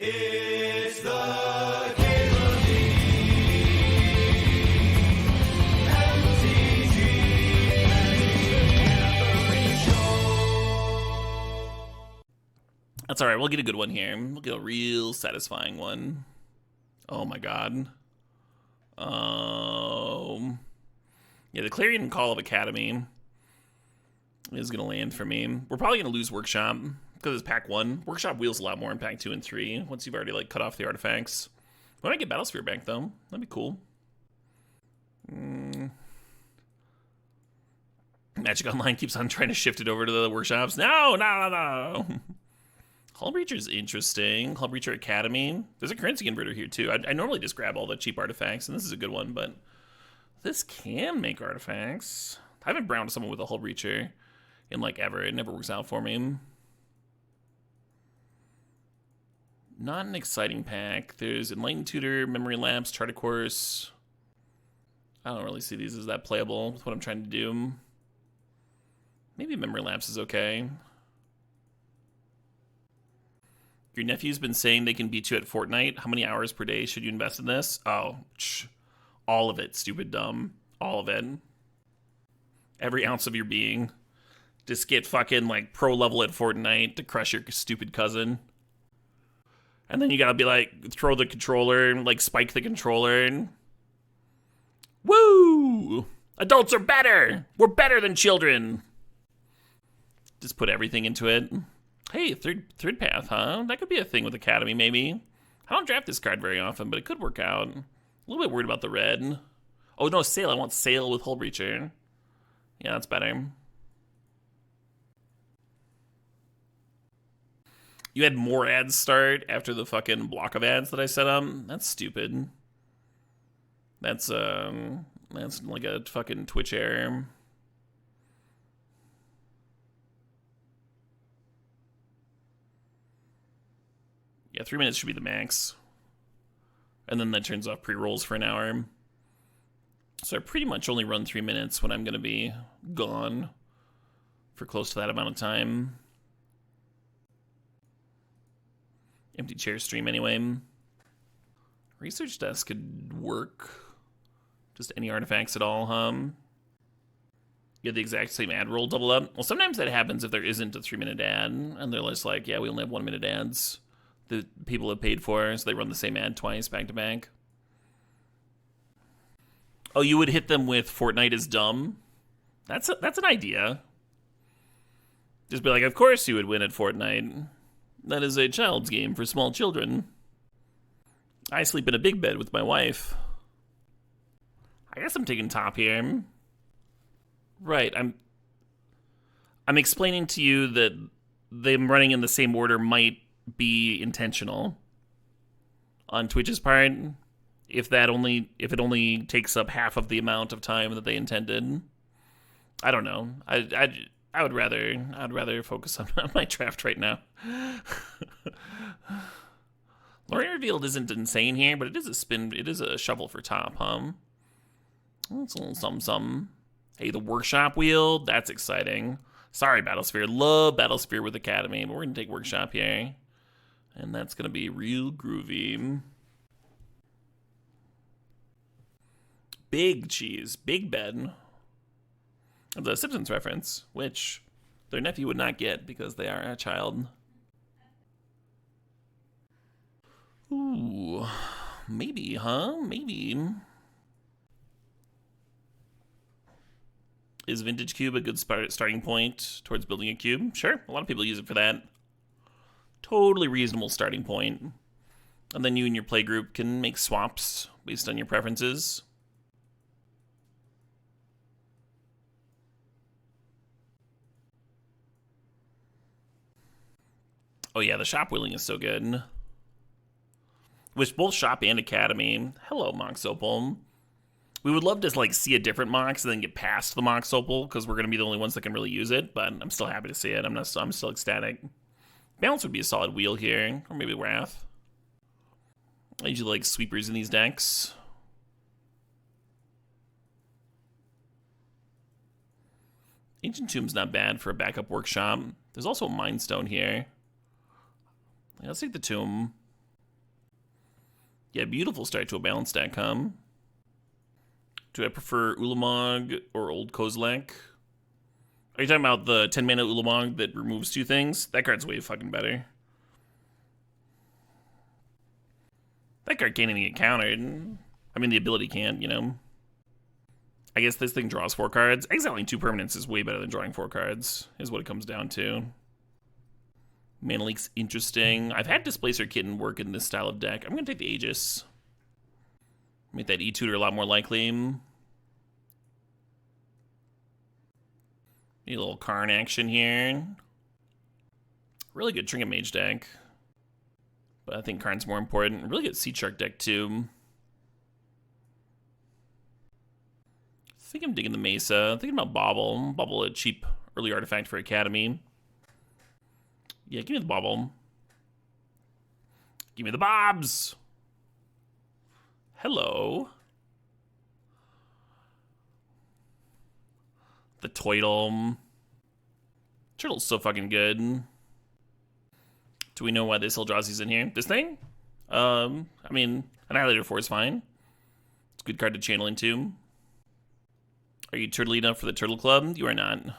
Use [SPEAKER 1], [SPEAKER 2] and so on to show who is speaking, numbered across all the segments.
[SPEAKER 1] It's the Caleb MTGO Show.
[SPEAKER 2] That's all right. We'll get a good one here. We'll get a real satisfying one. Oh my god. Yeah, the Clarion Call of Academy is gonna land for me. We're probably gonna lose Workshop because it's pack 1. Workshop wheels a lot more in pack 2 and 3 once you've already like cut off the artifacts. We might get Battlesphere back though. That'd be cool. Magic Online keeps on trying to shift it over to the workshops. No. Hull Breacher's interesting. Hull Breacher Academy. There's a currency converter here too. I normally just grab all the cheap artifacts, and this is a good one, but this can make artifacts. I haven't browned someone with a Hull Breacher in like ever. It never works out for me. Not an exciting pack. There's Enlightened Tutor, Memory Lapse, Chart a Course. I don't really see these as that playable with what I'm trying to do. Maybe Memory Lapse is okay. Your nephew's been saying they can beat you at Fortnite. How many hours per day should you invest in this? Oh, all of it, stupid dumb. All of it. Every ounce of your being. Just get fucking like pro level at Fortnite to crush your stupid cousin. And then you gotta be like, throw the controller, like spike the controller. And woo! Adults are better! We're better than children! Just put everything into it. Hey, third path, huh? That could be a thing with Academy, maybe. I don't draft this card very often, but it could work out. A little bit worried about the red. Oh, no, Sail. I want Sail with Hull Breacher. Yeah, that's better. You had more ads start after the fucking block of ads that I set up? That's stupid. That's like a fucking Twitch error. Yeah, 3 minutes should be the max. And then that turns off pre-rolls for an hour. So I pretty much only run 3 minutes when I'm going to be gone for close to that amount of time. Empty chair stream anyway. Research desk could work. Just any artifacts at all, huh? You have the exact same ad roll double up. Well, sometimes that happens if there isn't a 3-minute ad. And they're just like, yeah, we only have 1 minute ads. The people have paid for, so they run the same ad twice back to back. Oh, you would hit them with Fortnite is dumb? That's an idea. Just be like, of course you would win at Fortnite. That is a child's game for small children. I sleep in a big bed with my wife. I guess I'm taking top here. Right, I'm explaining to you that them running in the same order might be intentional on Twitch's part if it only takes up half of the amount of time that they intended. I don't know. I would rather focus on my draft right now. Lorraine Revealed isn't insane here, but it is a spin. It is a shovel for top, huh? It's a little something. Hey, the workshop wheel. That's exciting. Sorry, Battlesphere. Love Battlesphere with Academy, but we're gonna take workshop here. And that's going to be real groovy. Big cheese. Big Ben. That's a Simpsons reference, which their nephew would not get because they are a child. Ooh. Maybe, huh? Maybe. Is Vintage Cube a good starting point towards building a cube? Sure. A lot of people use it for that. Totally reasonable starting point. And then you and your play group can make swaps based on your preferences. Oh yeah, the shop wheeling is so good. With both shop and academy. Hello, Mox Opal. We would love to like see a different Mox and then get past the Mox Opal because we're going to be the only ones that can really use it. But I'm still happy to see it. I'm still ecstatic. Balance would be a solid wheel here, or maybe Wrath. I usually like sweepers in these decks. Ancient Tomb's not bad for a backup workshop. There's also a Mind Stone here. Let's take the Tomb. Yeah, beautiful start to a balanced deck, huh? Do I prefer Ulamog or Old Kozilek? Are you talking about the 10 mana Ulamog that removes 2 things? That card's way fucking better. That card can't even get countered. I mean, the ability can't, you know. I guess this thing draws 4 cards. Exiling 2 permanents is way better than drawing 4 cards, is what it comes down to. Mana Leak's interesting. I've had Displacer Kitten work in this style of deck. I'm going to take the Aegis. Make that E-Tutor a lot more likely. Need a little Karn action here. Really good Trinket Mage deck. But I think Karn's more important. Really good Sea Shark deck, too. I think I'm digging the Mesa. Thinking about Bauble. Bauble, a cheap early artifact for Academy. Yeah, give me the Bauble. Give me the Bobs! Hello. The Toidle. Turtle's so fucking good. Do we know why this Eldrazi's in here? This thing? I mean, Annihilator 4 is fine. It's a good card to channel into. Are you turtle enough for the Turtle Club? You are not. I'm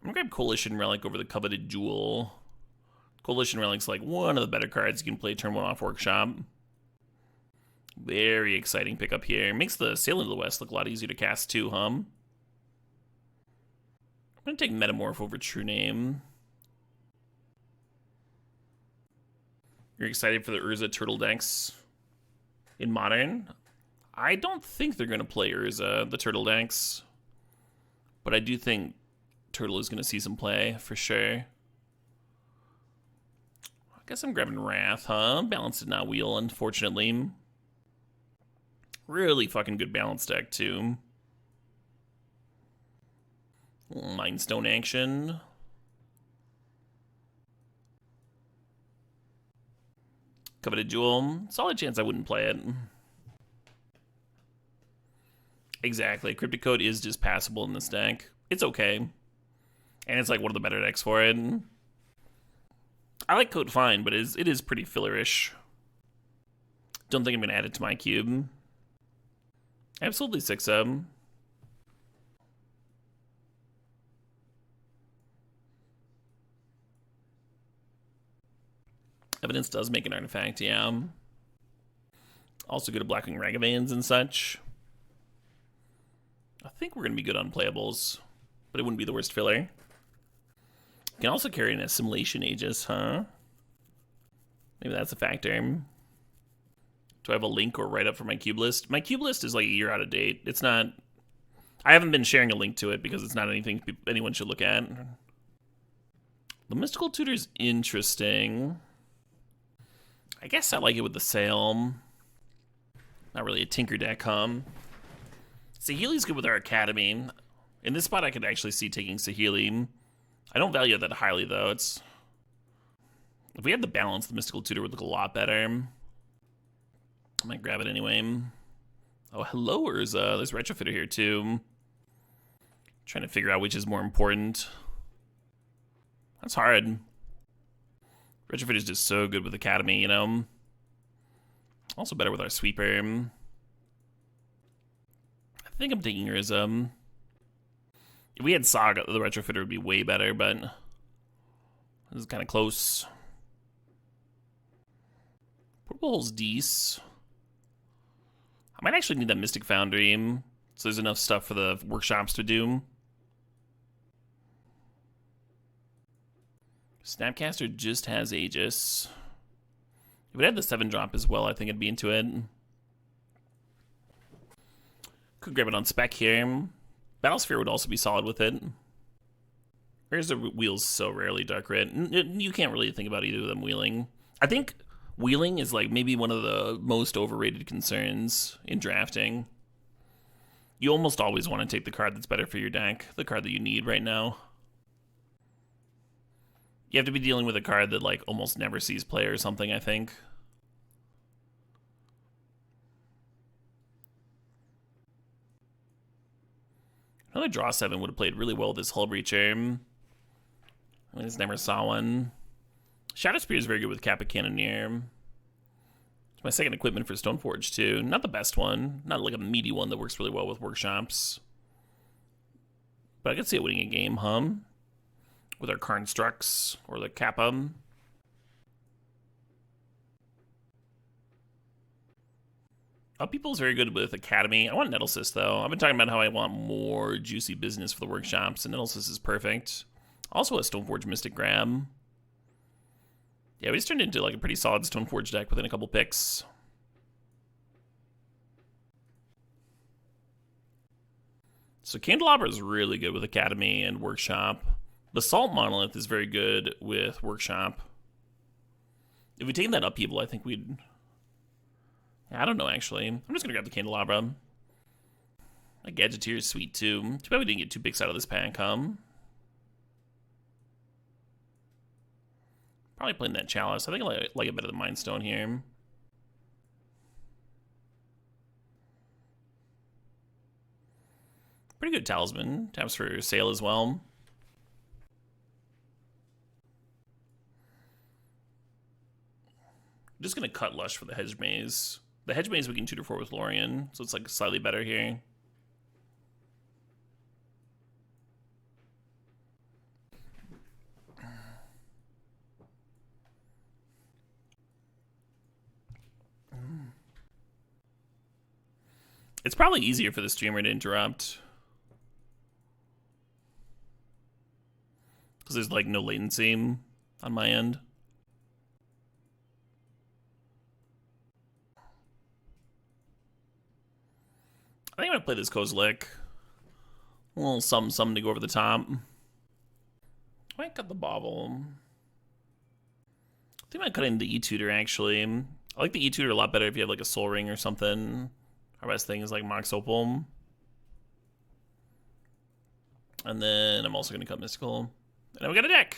[SPEAKER 2] gonna grab Coalition Relic over the Coveted Jewel. Coalition Relic's like one of the better cards you can play turn 1 off Workshop. Very exciting pickup here. Makes the Sail into the West look a lot easier to cast too, huh? I'm gonna take Metamorph over True Name. You're excited for the Urza Turtle decks in Modern? I don't think they're gonna play Urza, the Turtle decks. But I do think Turtle is gonna see some play, for sure. I guess I'm grabbing Wrath, huh? Balance did not wheel, unfortunately. Really fucking good balance deck, too. Mindstone action. Coveted Jewel. Solid chance I wouldn't play it. Exactly. Cryptic Code is just passable in this deck. It's okay. And it's like one of the better decks for it. I like Code fine, but it is pretty fillerish. Don't think I'm going to add it to my cube. Absolutely 6-7. Evidence does make an artifact, yeah. Also good at blocking Ragavans and such. I think we're going to be good on playables, but it wouldn't be the worst filler. You can also carry an Assimilation Aegis, huh? Maybe that's a factor. Do I have a link or write-up for my cube list? My cube list is like a year out of date. It's not... I haven't been sharing a link to it because it's not anything anyone should look at. The Mystical Tutor's interesting. I guess I like it with the Sail. Not really a Tinker deck, huh? Saheeli's good with our Academy. In this spot, I could actually see taking Saheeli. I don't value it that highly, though. It's... If we had the balance, the Mystical Tutor would look a lot better. I might grab it anyway. Oh, hello, Urza. There's Retrofitter here, too. Trying to figure out which is more important. That's hard. Retrofitter's just so good with Academy, you know? Also better with our Sweeper. I think I'm taking Urza. If we had Saga, the Retrofitter would be way better, but this is kind of close. Purple Hole's Deece. I might actually need that Mystic Foundry, so there's enough stuff for the workshops to do. Snapcaster just has Aegis. If it had the 7-drop as well, I think I'd be into it. Could grab it on spec here. Battlesphere would also be solid with it. Where's the wheels so rarely dark red? You can't really think about either of them wheeling. I think wheeling is like maybe one of the most overrated concerns in drafting. You almost always want to take the card that's better for your deck, the card that you need right now. You have to be dealing with a card that like almost never sees play or something, I think. Another draw 7 would have played really well with this Hull Breacher. I just never saw one. Shadow Spear is very good with Kappa Cannoneer. It's my second equipment for Stoneforge too. Not the best one. Not like a meaty one that works really well with workshops. But I could see it winning a game, with our Karnstructs or the Kappa. People's very good with Academy. I want Nettlesys, though. I've been talking about how I want more juicy business for the workshops, and Nettlesys is perfect. Also a Stoneforge Mystic Grab. Yeah, we just turned into like a pretty solid Stoneforge deck within a couple picks. So Candelabra is really good with Academy and Workshop. Basalt Monolith is very good with Workshop. If we take that upheaval, I think we'd... I don't know, actually. I'm just going to grab the Candelabra. A Gadgeteer is sweet, too. Too bad we didn't get 2 picks out of this pack, Probably playing that Chalice. I think I like it better than Mind Stone here. Pretty good Talisman. Taps for sale as well. I'm just going to cut Lush for the Hedge Maze. The Hedge Maze we can tutor for with Lorien, so it's like slightly better here. It's probably easier for the streamer to interrupt. Because there's like no latency on my end. I think I'm going to play this Kozilek. A little something to go over the top. I might cut the Bobble. I think I might cut in the E-Tutor, actually. I like the E-Tutor a lot better if you have like a Soul Ring or something. Our best thing is like Mox Opal. And then I'm also going to cut Mystical. And then we got a deck!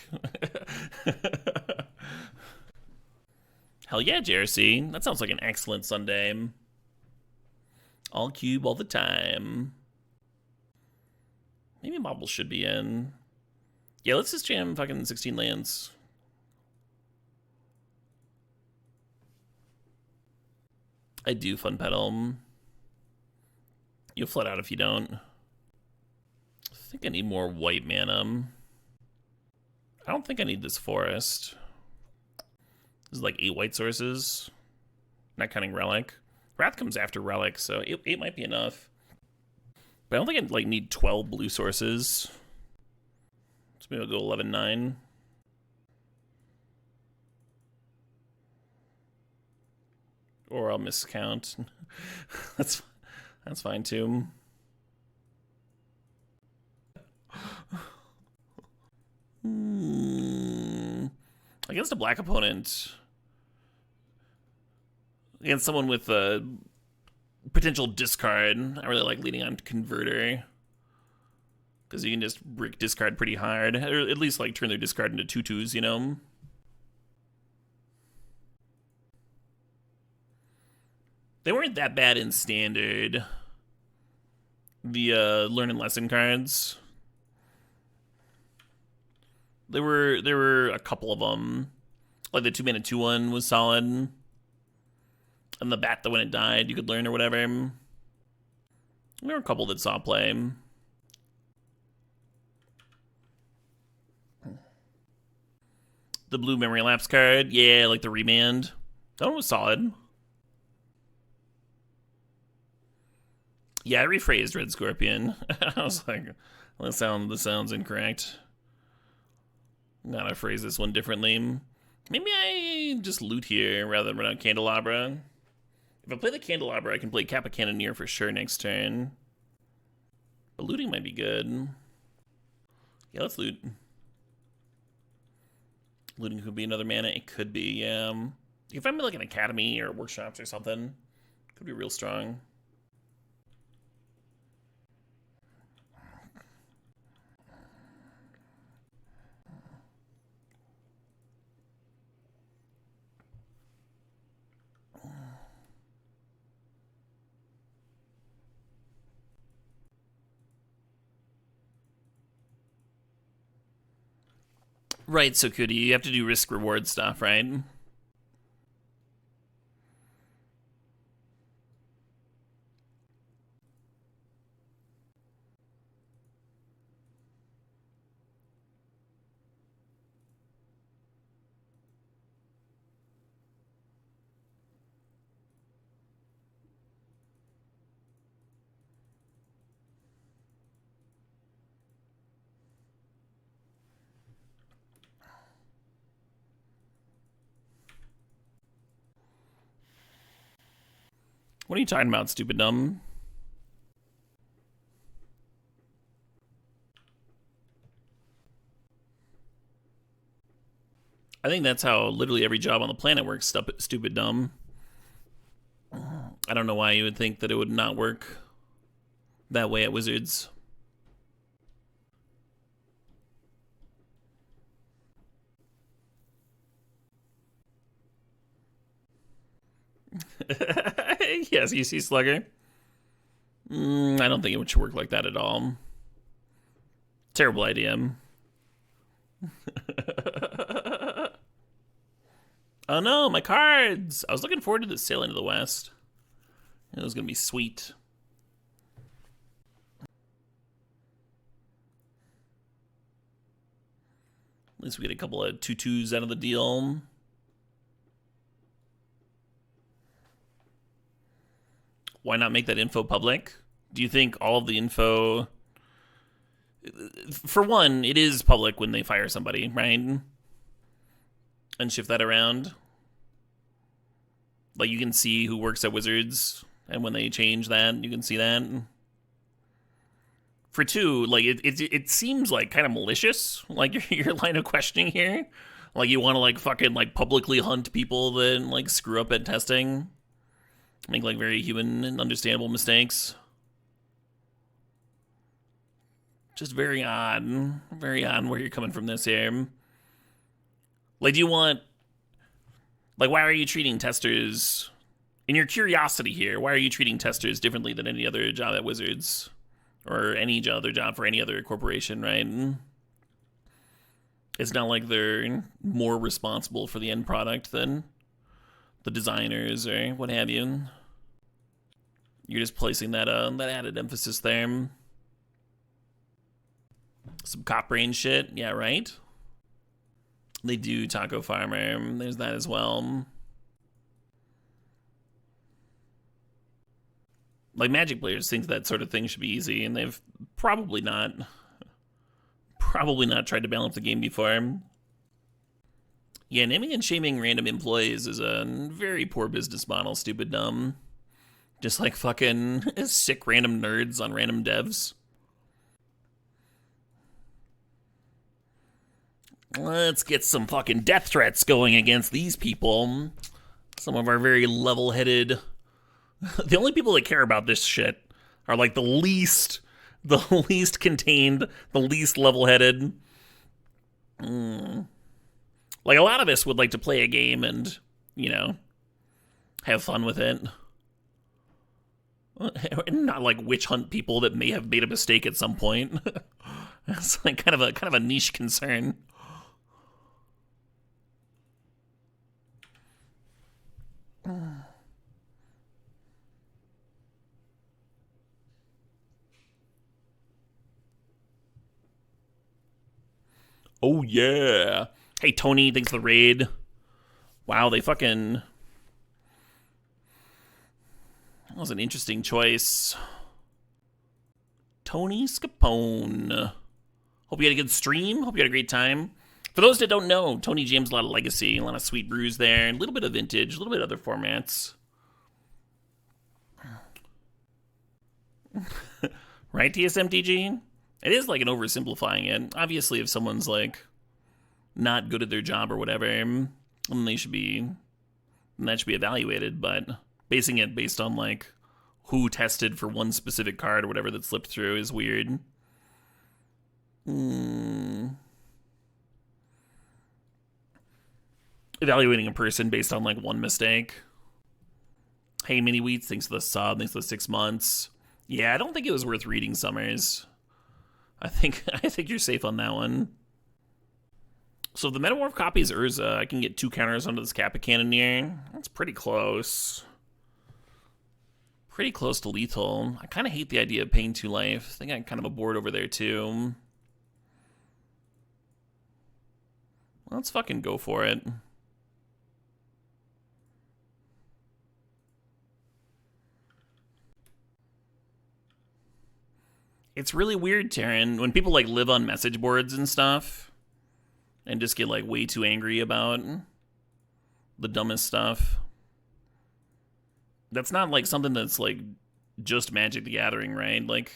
[SPEAKER 2] Hell yeah, JRC. That sounds like an excellent Sunday. All cube all the time. Maybe Bobble should be in. Yeah, let's just jam fucking 16 lands. I do Fun Pedal. You'll flood out if you don't. I think I need more white mana. I don't think I need this forest. This is like 8 white sources. Not counting Relic. Wrath comes after Relic, so 8 might be enough. But I don't think I like need 12 blue sources. So maybe I'll go 11-9. Or I'll miscount. That's fine too. Against a black opponent. Against someone with a potential discard, I really like leading on Converter. Because you can just brick discard pretty hard. Or at least like turn their discard into 2/2s, you know? They weren't that bad in Standard. The Learn and Lesson cards. There were a couple of them. Like the 2-mana 2/1 was solid. And the bat that when it died you could learn or whatever. There were a couple that saw play. The blue Memory Lapse card, yeah, like the Remand. That one was solid. Yeah, I rephrased Red Scorpion. I was like, this sounds incorrect. I'm gonna phrase this one differently. Maybe I just loot here rather than run out Candelabra. If I play the Candelabra, I can play Kappa Cannoneer for sure next turn. But looting might be good. Yeah, let's loot. Looting could be another mana. It could be, yeah. If I'm like an Academy or Workshops or something, could be real strong. Right, so Cody, you have to do risk-reward stuff, right? What are you talking about, stupid dumb? I think that's how literally every job on the planet works, stupid dumb. I don't know why you would think that it would not work that way at Wizards. Yes, you see Slugger. I don't think it should work like that at all. Terrible idea. Oh no, my cards! I was looking forward to the Sail into the West. It was gonna be sweet. At least we get a couple of 2/2s out of the deal. Why not make that info public? Do you think all of the info... For one, it is public when they fire somebody, right? And shift that around. Like, you can see who works at Wizards, and when they change that, you can see that. For two, like, it seems, like, kind of malicious, like, your line of questioning here. Like, you want to, like, fucking, like, publicly hunt people that, like, screw up at testing. Make, like, very human and understandable mistakes. Just very odd. Very odd where you're coming from this here. Like, do you want... Like, why are you treating testers... In your curiosity here, why are you treating testers differently than any other job at Wizards? Or any other job for any other corporation, right? It's not like they're more responsible for the end product than the designers or what have you. You're just placing that that added emphasis there. Some cop brain shit, yeah, right? They do Taco Farmer. There's that as well. Like, Magic players think that sort of thing should be easy, and they've probably not tried to balance the game before. Yeah, naming and shaming random employees is a very poor business model, stupid dumb. Just like fucking sick random nerds on random devs. Let's get some fucking death threats going against these people. Some of our very level-headed... The only people that care about this shit are like the least contained, the least level-headed. Like, a lot of us would like to play a game and, you know, have fun with it. Not like witch hunt people that may have made a mistake at some point. It's like kind of a niche concern. Oh yeah. Hey Tony, thanks for the raid. Wow, they fucking... That was an interesting choice. Tony Scapone. Hope you had a good stream. Hope you had a great time. For those that don't know, Tony jams a lot of Legacy, a lot of Sweet Brews there, a little bit of Vintage, a little bit of other formats. Right, TSMTG? It is like an oversimplifying it. Obviously, if someone's like not good at their job or whatever, then that should be evaluated. But basing it based on like who tested for one specific card or whatever that slipped through is weird. Evaluating a person based on like one mistake. Hey, Mini Wheats, thanks for the sub, thanks for the 6 months. Yeah, I don't think it was worth reading Summers. I think you're safe on that one. So if the Metamorph copy is Urza, I can get 2 counters onto this Kappa Cannoneer. That's pretty close. Pretty close to lethal. I kind of hate the idea of paying 2 life. I think I'm kind of a board over there too. Let's fucking go for it. It's really weird, Taryn, when people like live on message boards and stuff and just get like way too angry about the dumbest stuff. That's not like something that's like just Magic the Gathering, right? Like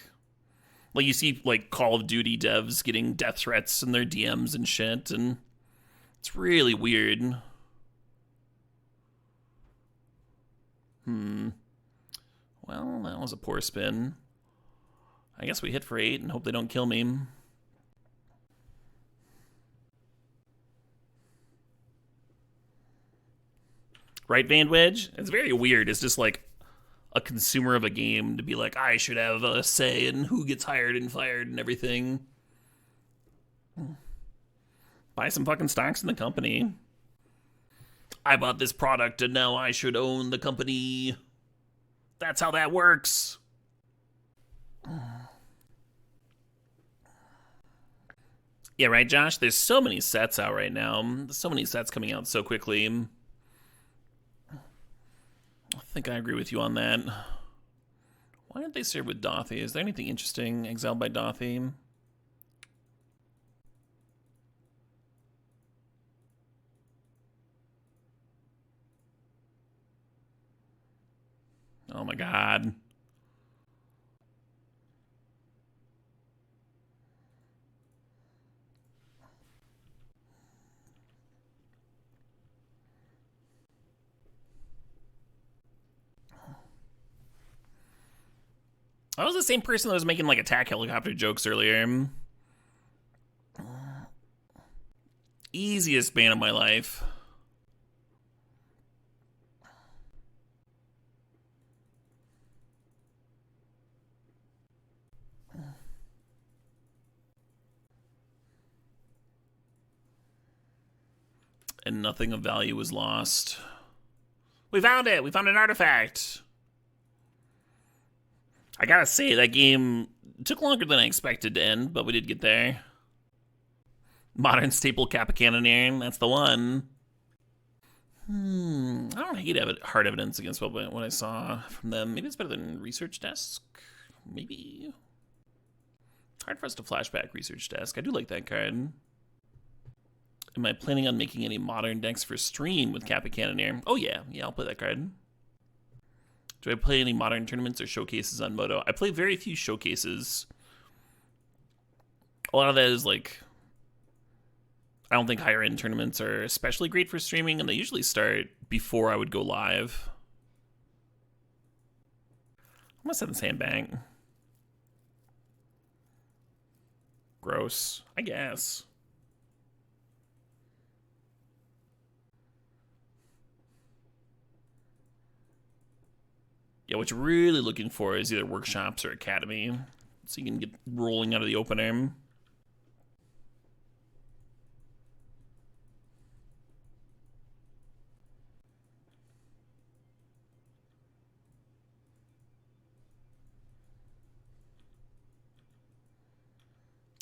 [SPEAKER 2] you see like Call of Duty devs getting death threats in their DMs and shit, and it's really weird. Well, that was a poor spin. I guess we hit for 8 and hope they don't kill me. Right, Van Wedge? It's very weird. It's just like a consumer of a game to be like, I should have a say in who gets hired and fired and everything. Buy some fucking stocks in the company. I bought this product and now I should own the company. That's how that works. Yeah, right, Josh? There's so many sets out right now. There's so many sets coming out so quickly. I think I agree with you on that. Why didn't they serve with Dothy? Is there anything interesting exiled by Dothy? Oh my god. I was the same person that was making like attack helicopter jokes earlier. Easiest ban of my life. And nothing of value was lost. We found it! We found an artifact! I gotta say, that game took longer than I expected to end, but we did get there. Modern staple Kappa Cannoneer, that's the one. I don't hate hard evidence against what I saw from them. Maybe it's better than Research Desk? Maybe. Hard for us to flashback Research Desk. I do like that card. Am I planning on making any modern decks for stream with Kappa Cannoneer? Oh yeah, I'll play that card. Do I play any modern tournaments or showcases on Moto? I play very few showcases. A lot of that is like, I don't think higher end tournaments are especially great for streaming, and they usually start before I would go live. I'm gonna send this hand back. Gross, I guess. Yeah, what you're really looking for is either workshops or academy, so you can get rolling out of the opener.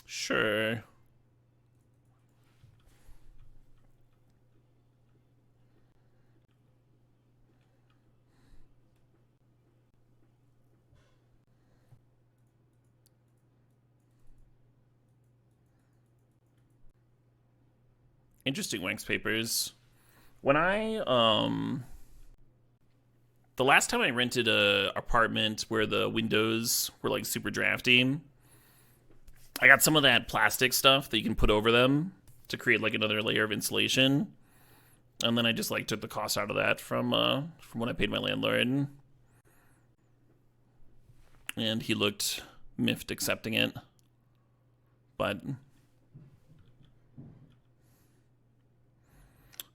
[SPEAKER 2] Sure. Interesting wax papers. When the last time I rented a apartment where the windows were like super drafty, I got some of that plastic stuff that you can put over them to create like another layer of insulation. And then I just like took the cost out of that from when I paid my landlord. And he looked miffed accepting it. But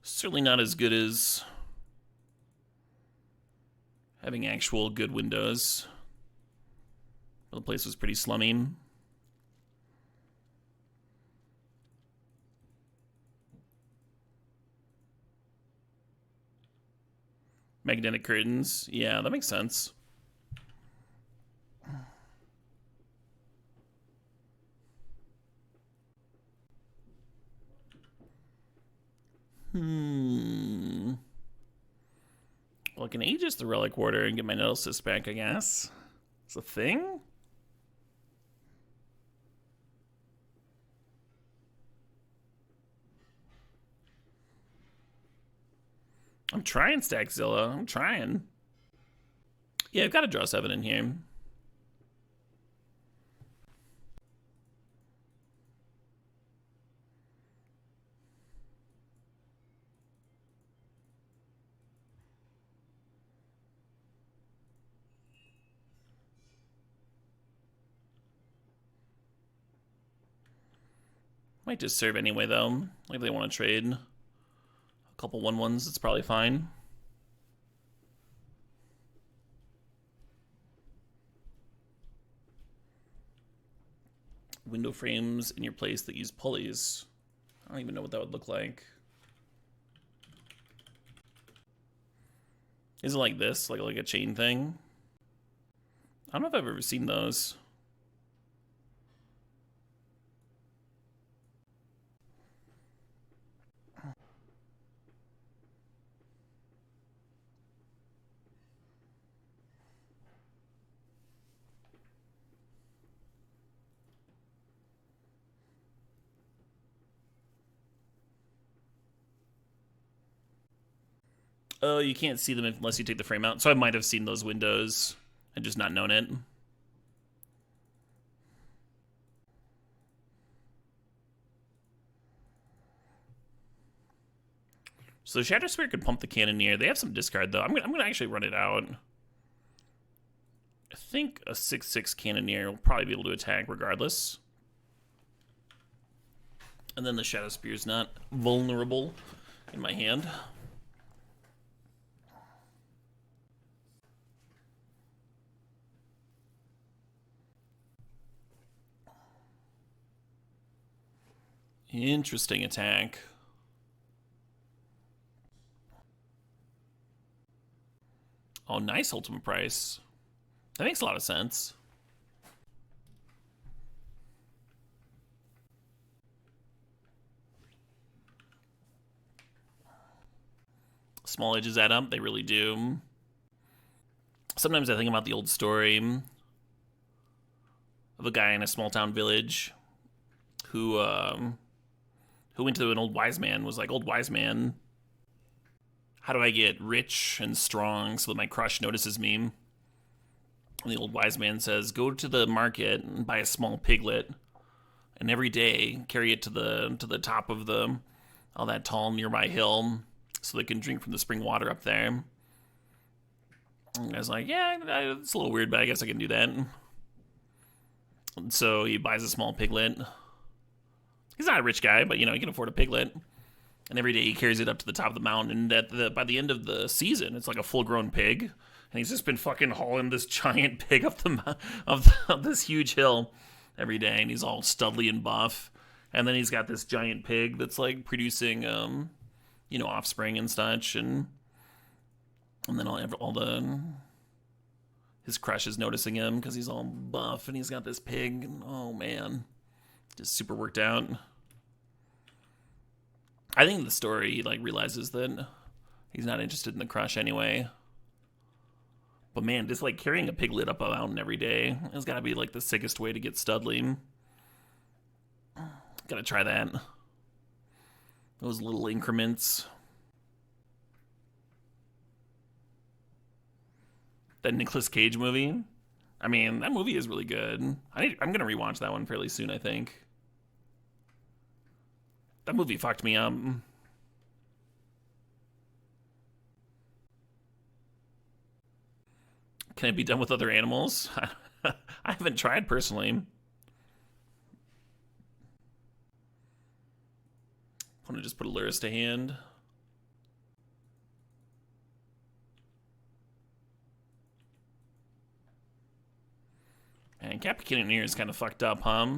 [SPEAKER 2] certainly not as good as having actual good windows. The place was pretty slummy. Magnetic curtains. Yeah, that makes sense. Well, I can Aegis the Relic Warder and get my Nettlecyst back, I guess. It's a thing? I'm trying, Stackzilla. I'm trying. Yeah, I've got to draw 7 in here. Might just serve anyway, though. Like, if they want to trade a couple 1/1s, it's probably fine. Window frames in your place that use pulleys. I don't even know what that would look like. Is it like this? Like a chain thing? I don't know if I've ever seen those. Oh, you can't see them unless you take the frame out. So I might have seen those windows and just not known it. So Shattersphere could pump the Cannoneer. They have some discard, though. I'm gonna actually run it out. I think a 6/6 Cannoneer will probably be able to attack regardless. And then the Shadow Spear's not vulnerable in my hand. Interesting attack. Oh, nice ultimate price. That makes a lot of sense. Small edges add up, they really do. Sometimes I think about the old story of a guy in a small town village who went to an old wise man, was like, "Old wise man, how do I get rich and strong so that my crush notices me?" And the old wise man says, "Go to the market and buy a small piglet, and every day carry it to the top of that tall nearby hill so they can drink from the spring water up there." And I was like, "Yeah, it's a little weird, but I guess I can do that." And so he buys a small piglet. He's not a rich guy, but, he can afford a piglet. And every day he carries it up to the top of the mountain. And by the end of the season, it's like a full-grown pig. And he's just been fucking hauling this giant pig up of this huge hill every day. And he's all studly and buff. And then he's got this giant pig that's like producing, offspring and such. And then his crush is noticing him because he's all buff and he's got this pig. And, oh man, just super worked out. I think the story, he realizes that he's not interested in the crush anyway. But man, just carrying a piglet up a mountain every day has got to be the sickest way to get studly. Gotta try that. Those little increments. That Nicolas Cage movie. I mean, that movie is really good. I'm gonna rewatch that one fairly soon, I think. That movie fucked me up. Can it be done with other animals? I haven't tried personally. Want to just put a Luris to hand. And Captain Cannoneer is kind of fucked up, huh?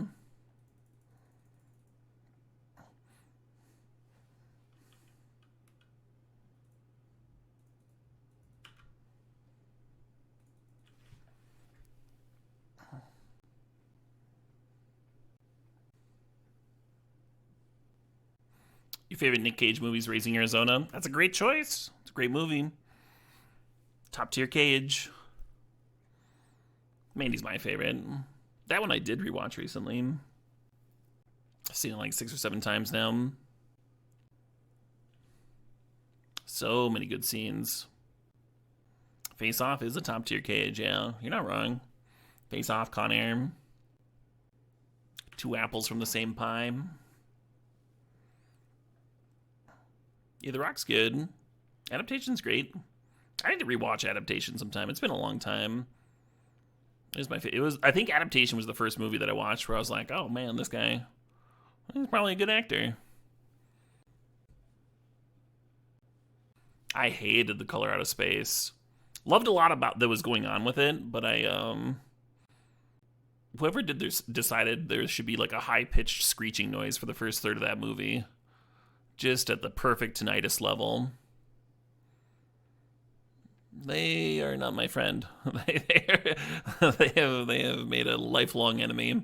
[SPEAKER 2] Your favorite Nick Cage movie is Raising Arizona? That's a great choice. It's a great movie. Top tier Cage. Mandy's my favorite. That one I did rewatch recently. I've seen it 6 or 7 times now. So many good scenes. Face Off is a top tier cage, yeah. You're not wrong. Face Off, Con Air. Two apples from the same pie. Yeah, The Rock's good. Adaptation's great. I need to rewatch Adaptation sometime. It's been a long time. I think Adaptation was the first movie that I watched where I was like, oh man, this guy, he's probably a good actor. I hated The Color Out of Space. Loved a lot about that was going on with it, but whoever did this decided there should be like a high-pitched screeching noise for the first third of that movie. Just at the perfect tinnitus level. They are not my friend. they have made a lifelong enemy.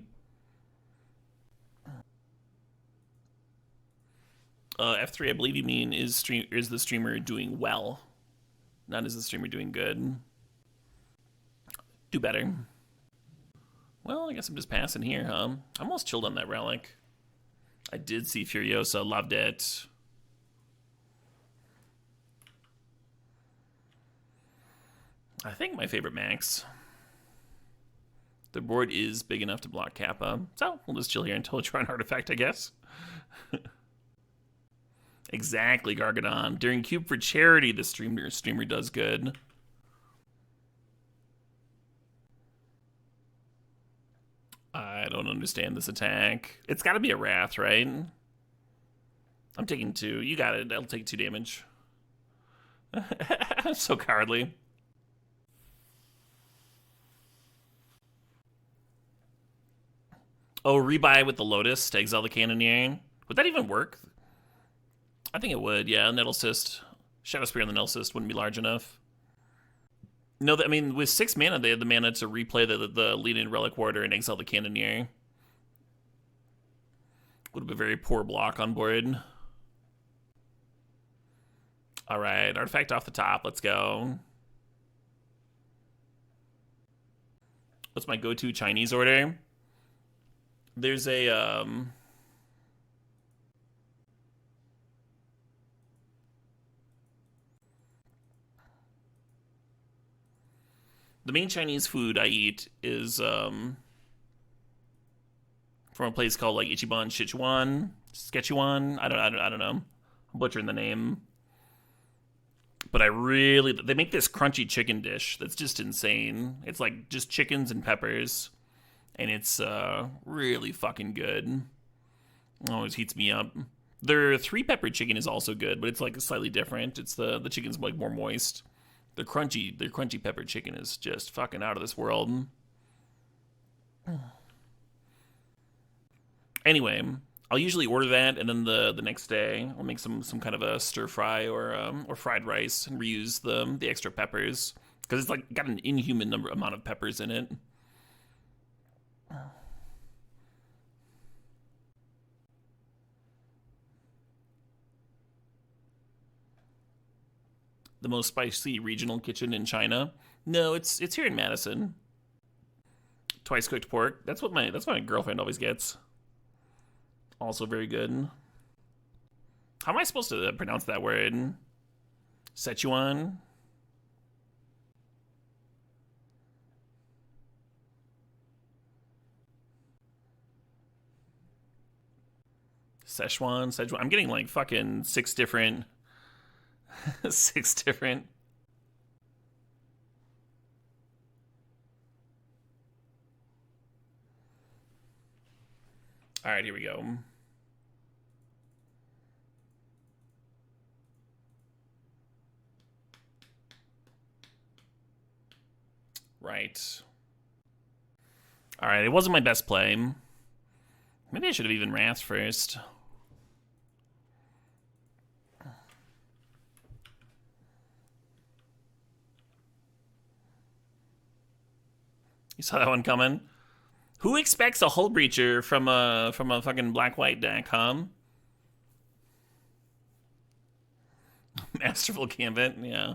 [SPEAKER 2] F3, I believe you mean is the streamer doing well, not is the streamer doing good. Do better. Well, I guess I'm just passing here, huh? I almost chilled on that relic. I did see Furiosa, loved it. I think my favorite Max. The board is big enough to block Kappa, so we'll just chill here until we try an artifact, I guess. Exactly, Gargadon. During Cube for Charity, the streamer does good. I don't understand this attack. It's got to be a Wrath, right? I'm taking 2. You got it. I'll take 2 damage. So cowardly. Oh, rebuy with the Lotus to exile the Cannoneer. Would that even work? I think it would, yeah. Nettle Cyst. Shadow Spear on the Nettle Cyst wouldn't be large enough. No, I mean, with 6 mana, they had the mana to replay the lead-in Relic Warder and exile the Cannoneer. Would have been a very poor block on board. Alright, artifact off the top. Let's go. What's my go-to Chinese order? There's a, the main Chinese food I eat is from a place called like Ichiban Szechuan. I don't know. I'm butchering the name. But they make this crunchy chicken dish that's just insane. It's like just chickens and peppers, and it's really fucking good. It always heats me up. Their 3-pepper chicken is also good, but it's like slightly different. It's the chicken's like more moist. Their crunchy pepper chicken is just fucking out of this world. Anyway, I'll usually order that, and then the next day I'll make some kind of a stir fry or fried rice and reuse the extra peppers because it's like got an inhuman amount of peppers in it. The most spicy regional kitchen in China? No, it's here in Madison. Twice cooked pork. That's what my girlfriend always gets. Also very good. How am I supposed to pronounce that word? Szechuan? Szechuan. I'm getting like fucking 6 different 6 different. All right, here we go. Right. All right, it wasn't my best play. Maybe I should have even Wrath first. You saw that one coming? Who expects a Hull Breacher from a fucking black-white deck, huh? Masterful Gambit, yeah.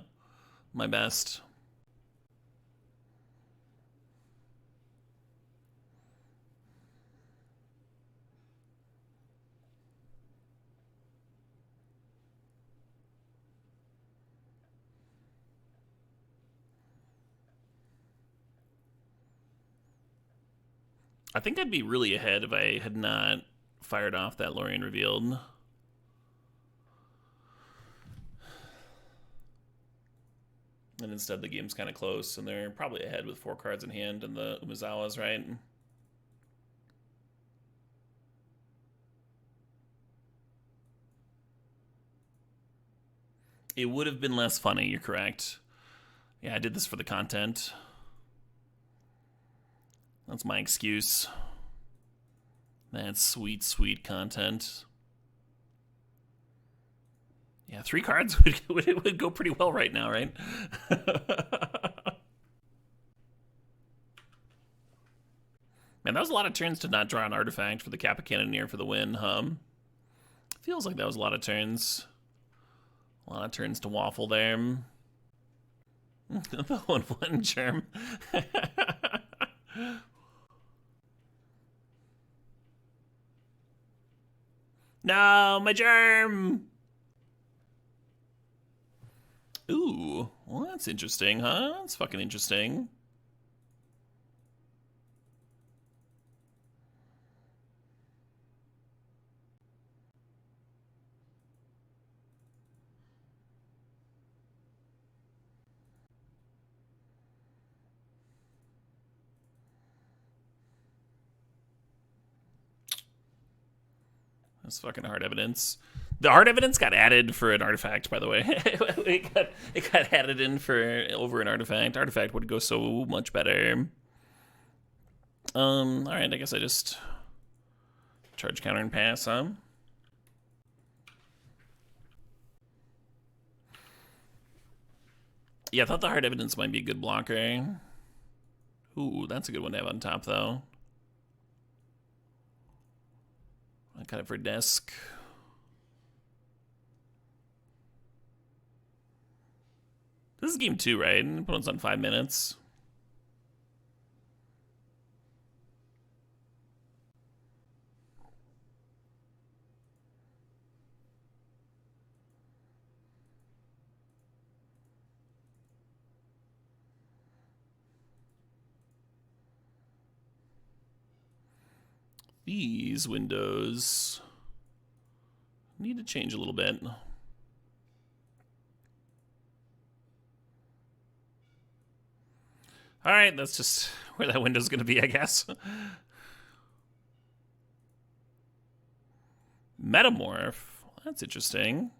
[SPEAKER 2] My best. I think I'd be really ahead if I had not fired off that Lorien Revealed. And instead the game's kind of close, and they're probably ahead with 4 cards in hand and the Umezawas, right? It would have been less funny, you're correct. Yeah, I did this for the content. That's my excuse. That's sweet, sweet content. Yeah, 3 cards would go pretty well right now, right? Man, that was a lot of turns to not draw an artifact for the Kappa Cannoneer for the win, Feels like that was a lot of turns. A lot of turns to waffle there. The 1/1 germ. No, my germ! Ooh, well, that's interesting, huh? That's fucking interesting. That's fucking hard evidence. The hard evidence got added for an artifact, by the way. it got added in for over an artifact. Artifact would go so much better. All right, I guess I just charge, counter, and pass, huh? Yeah, I thought the hard evidence might be a good blocker. Ooh, that's a good one to have on top, though. I cut it for desk. This is game 2, right? Opponent's on 5 minutes. These windows need to change a little bit. All right, that's just where that window's going to be, I guess. Metamorph. That's interesting.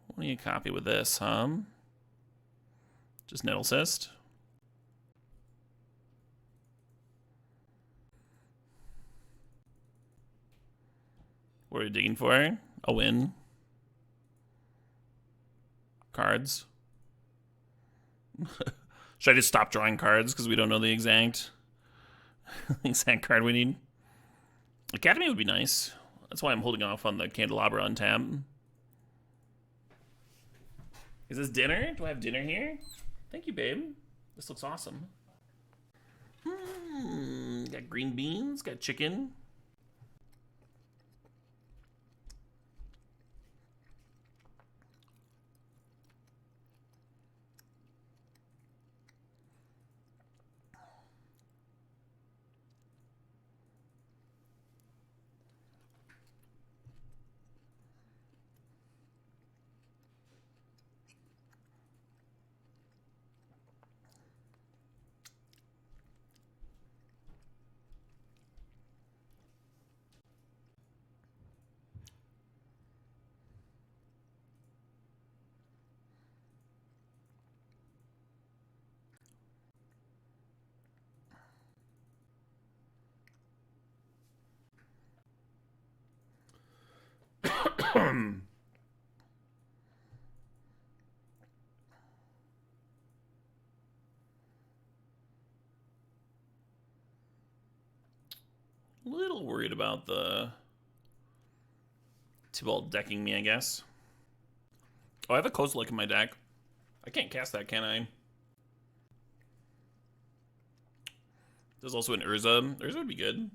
[SPEAKER 2] What do you copy with this, huh? Just Nettle Cyst. What are you digging for? A win. Cards. Should I just stop drawing cards because we don't know the exact card we need? Academy would be nice. That's why I'm holding off on the Candelabra on tap. Is this dinner? Do I have dinner here? Thank you, babe. This looks awesome. Got green beans, got chicken. Little worried about the Tybalt decking me, I guess. Oh, I have a Kozilek in my deck. I can't cast that, can I? There's also an Urza. Urza would be good.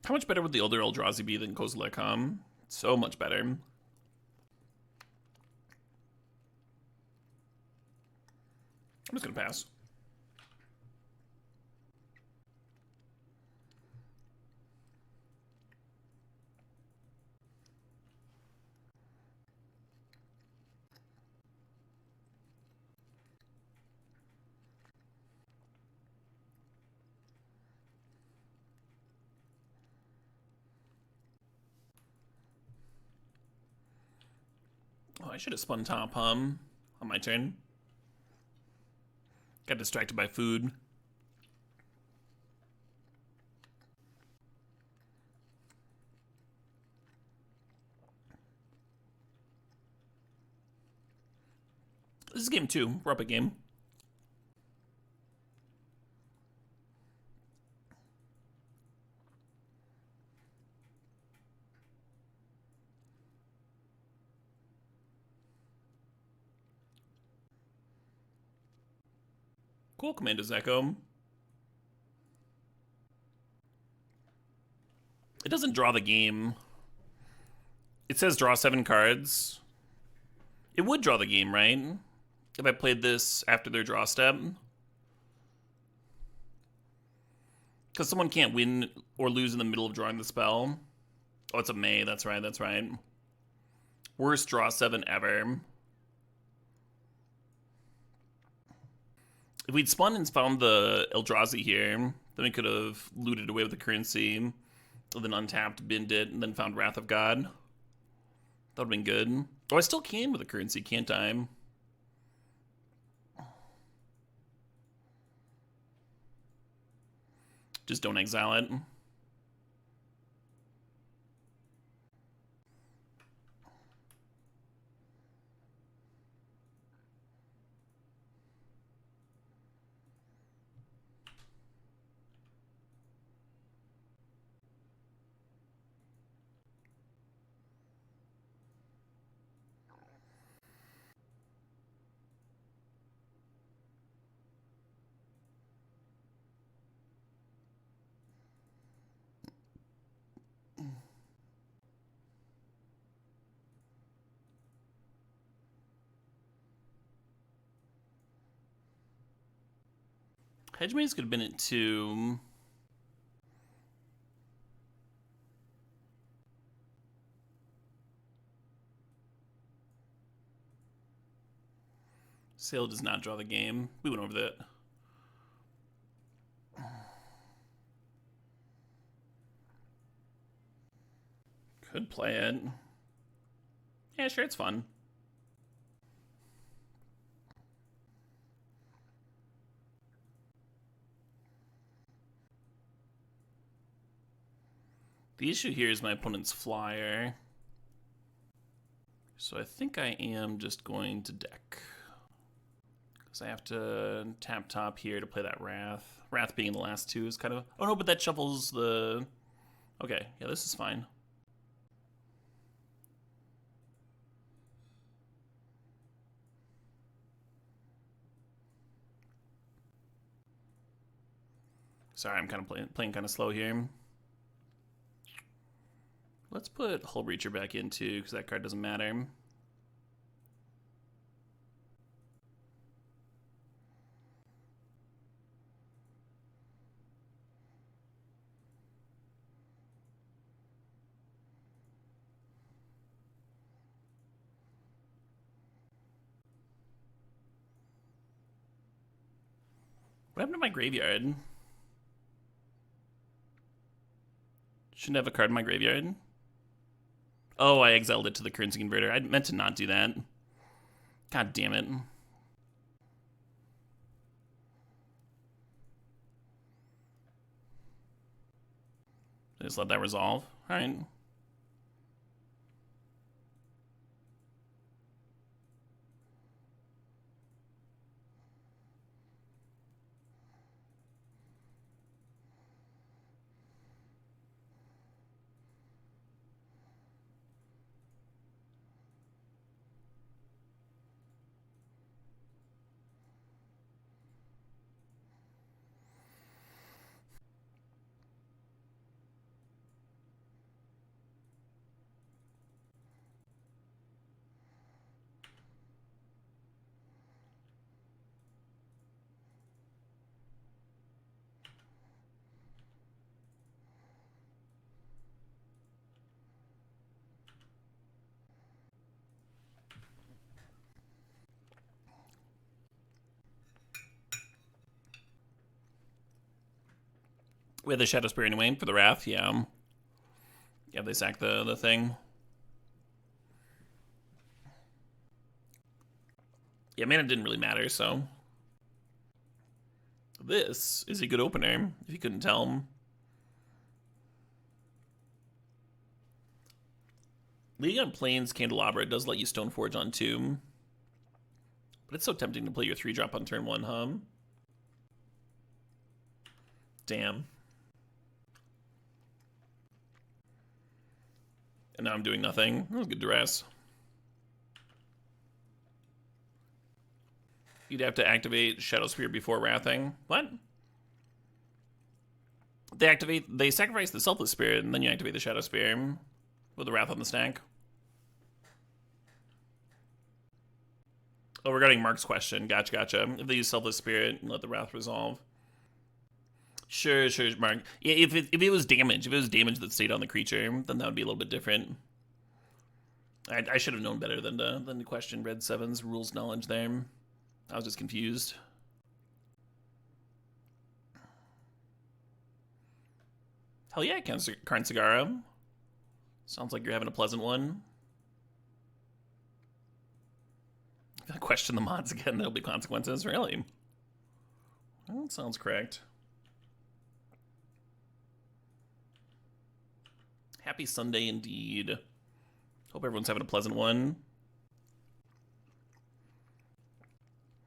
[SPEAKER 2] How much better would the older Eldrazi be than Kozilek, huh? So much better. I'm just gonna pass. Oh, I should have spun top on my turn. Got distracted by food. This is game 2. We're up a game. Cool, Commander's Echo. It doesn't draw the game. It says draw 7 cards. It would draw the game, right? If I played this after their draw step. Because someone can't win or lose in the middle of drawing the spell. Oh, it's a May. That's right, that's right. Worst draw 7 ever. If we'd spun and found the Eldrazi here, then we could have looted away with the currency, and then untapped, binned it, and then found Wrath of God. That would have been good. Oh, I still can with the currency, can't I? Just don't exile it. Hedge Maze could have been at 2. Sail does not draw the game. We went over that. Could play it. Yeah, sure, it's fun. The issue here is my opponent's flyer. So I think I am just going to deck. Because I have to tap top here to play that Wrath. Wrath being the last 2 is kind of... Oh no, but that shuffles the... Okay, yeah, this is fine. Sorry, I'm kind of playing kind of slow here. Let's put Hull Breacher back in too, because that card doesn't matter. What happened to my graveyard? Shouldn't have a card in my graveyard. Oh, I exiled it to the currency converter. I meant to not do that. God damn it. Just let that resolve. Alright. We have the Shadow Spear anyway for the Wrath, yeah. Yeah, they sack the thing. Yeah, mana didn't really matter, so. This is a good opener, if you couldn't tell. Leading on Plains Candelabra does let you Stoneforge on 2. But it's so tempting to play your 3-drop on turn 1, huh? Damn. And now I'm doing nothing. That was good duress. You'd have to activate Shadow Spear before Wrathing. What? They sacrifice the Selfless Spirit, and then you activate the Shadow Spear with the Wrath on the stack. Oh, regarding Mark's question. Gotcha. If they use Selfless Spirit, let the Wrath resolve. Sure, Mark. Yeah, if it was damage, that stayed on the creature, then that would be a little bit different. I should have known better than to question Red 7's rules knowledge there. I was just confused. Hell yeah, Karn Sagara. Sounds like you're having a pleasant one. If I question the mods again, there'll be consequences. Really? Well, that sounds correct. Happy Sunday indeed. Hope everyone's having a pleasant one.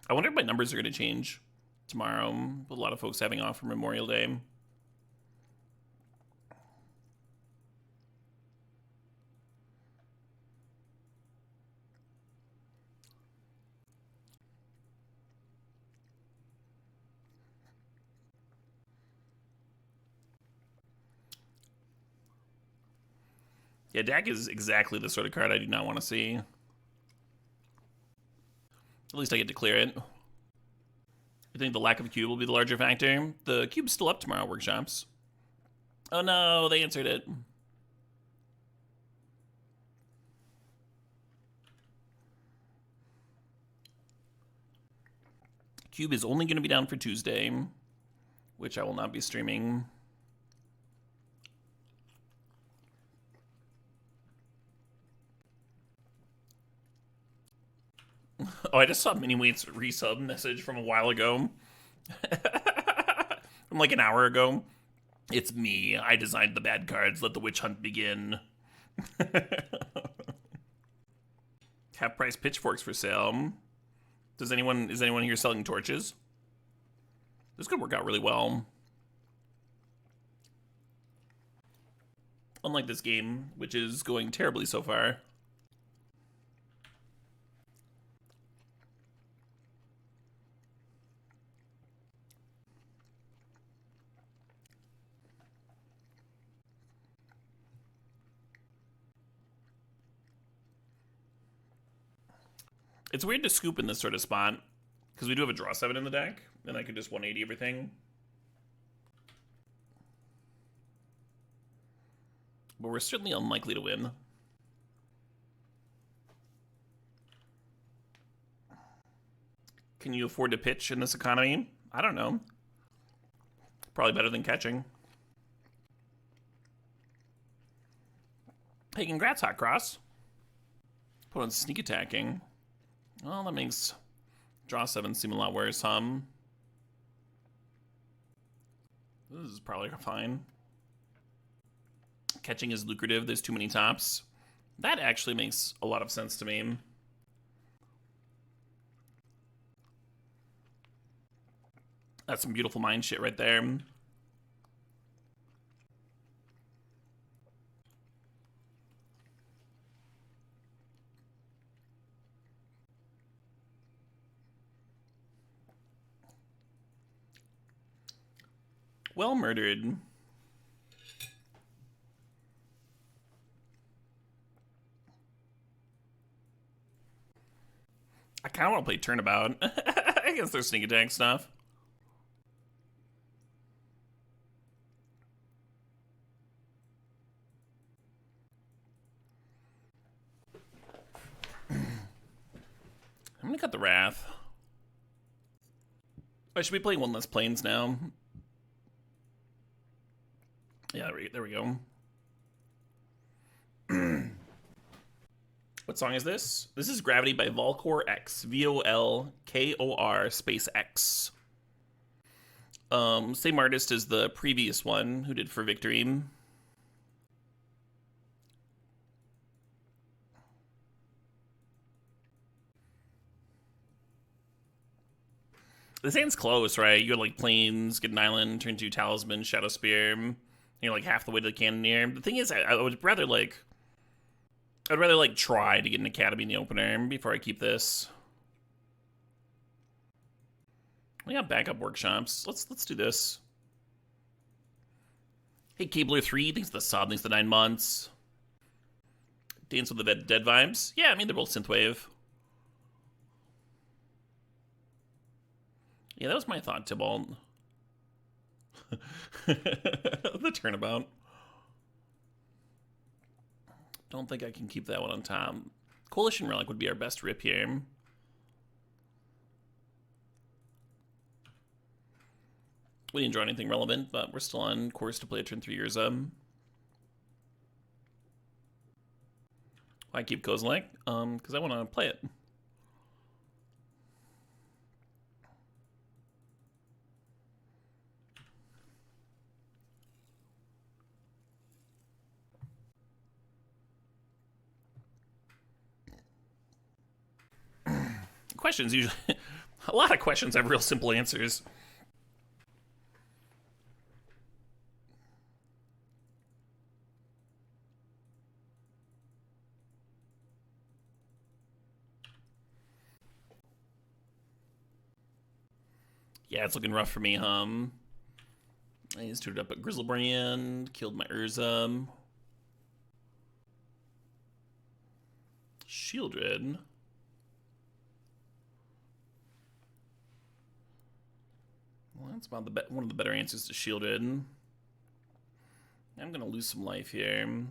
[SPEAKER 2] I wonder if my numbers are going to change tomorrow, with a lot of folks having off for Memorial Day. Yeah, Dak is exactly the sort of card I do not want to see. At least I get to clear it. I think the lack of a cube will be the larger factor. The cube's still up tomorrow, workshops. Oh no, they answered it. Cube is only going to be down for Tuesday, which I will not be streaming. Oh, I just saw Miniweight's resub message from a while ago. From like an hour ago. It's me. I designed the bad cards. Let the witch hunt begin. Half price pitchforks for sale. Is anyone here selling torches? This could work out really well. Unlike this game, which is going terribly so far. It's weird to scoop in this sort of spot, because we do have a draw 7 in the deck, and I could just 180 everything. But we're certainly unlikely to win. Can you afford to pitch in this economy? I don't know. Probably better than catching. Hey, congrats, Hot Cross. Put on sneak attacking. Well, that makes draw 7 seem a lot worse, huh? This is probably fine. Catching is lucrative. There's too many tops. That actually makes a lot of sense to me. That's some beautiful mind shit right there. Well murdered. I kind of want to play Turnabout against their sneak attack stuff. I'm gonna cut the Wrath. I should be playing one less Plains now. Yeah, there we go. What song is this? This is Gravity by Volkor X. VOLKOR space X. Same artist as the previous one who did For Victory. This end's close, right? You're like Plains, get an island, turn to Talisman, Shadow Spear. You're like half the way to the Cannoneer. The thing is, I would rather like, I'd rather like try to get an Academy in the opener before I keep this. We got backup workshops. Let's do this. Hey, Cabler 3, thanks for the sub, thanks for the 9 months. Dance with the Dead vibes. Yeah, I mean, they're both synthwave. Yeah, that was my thought, Tybalt. The turnabout. Don't think I can keep that one on top. Coalition Relic would be our best rip here. We didn't draw anything relevant, but we're still on course to play a turn 3 Urza. I keep Kozilek, because I want to play it. Questions usually, a lot of questions have real simple answers. Yeah, it's looking rough for me, I just turned up at Grizzlebrand, killed my Urza. Shieldred. Well, that's about one of the better answers to Shieldred. I'm gonna lose some life here.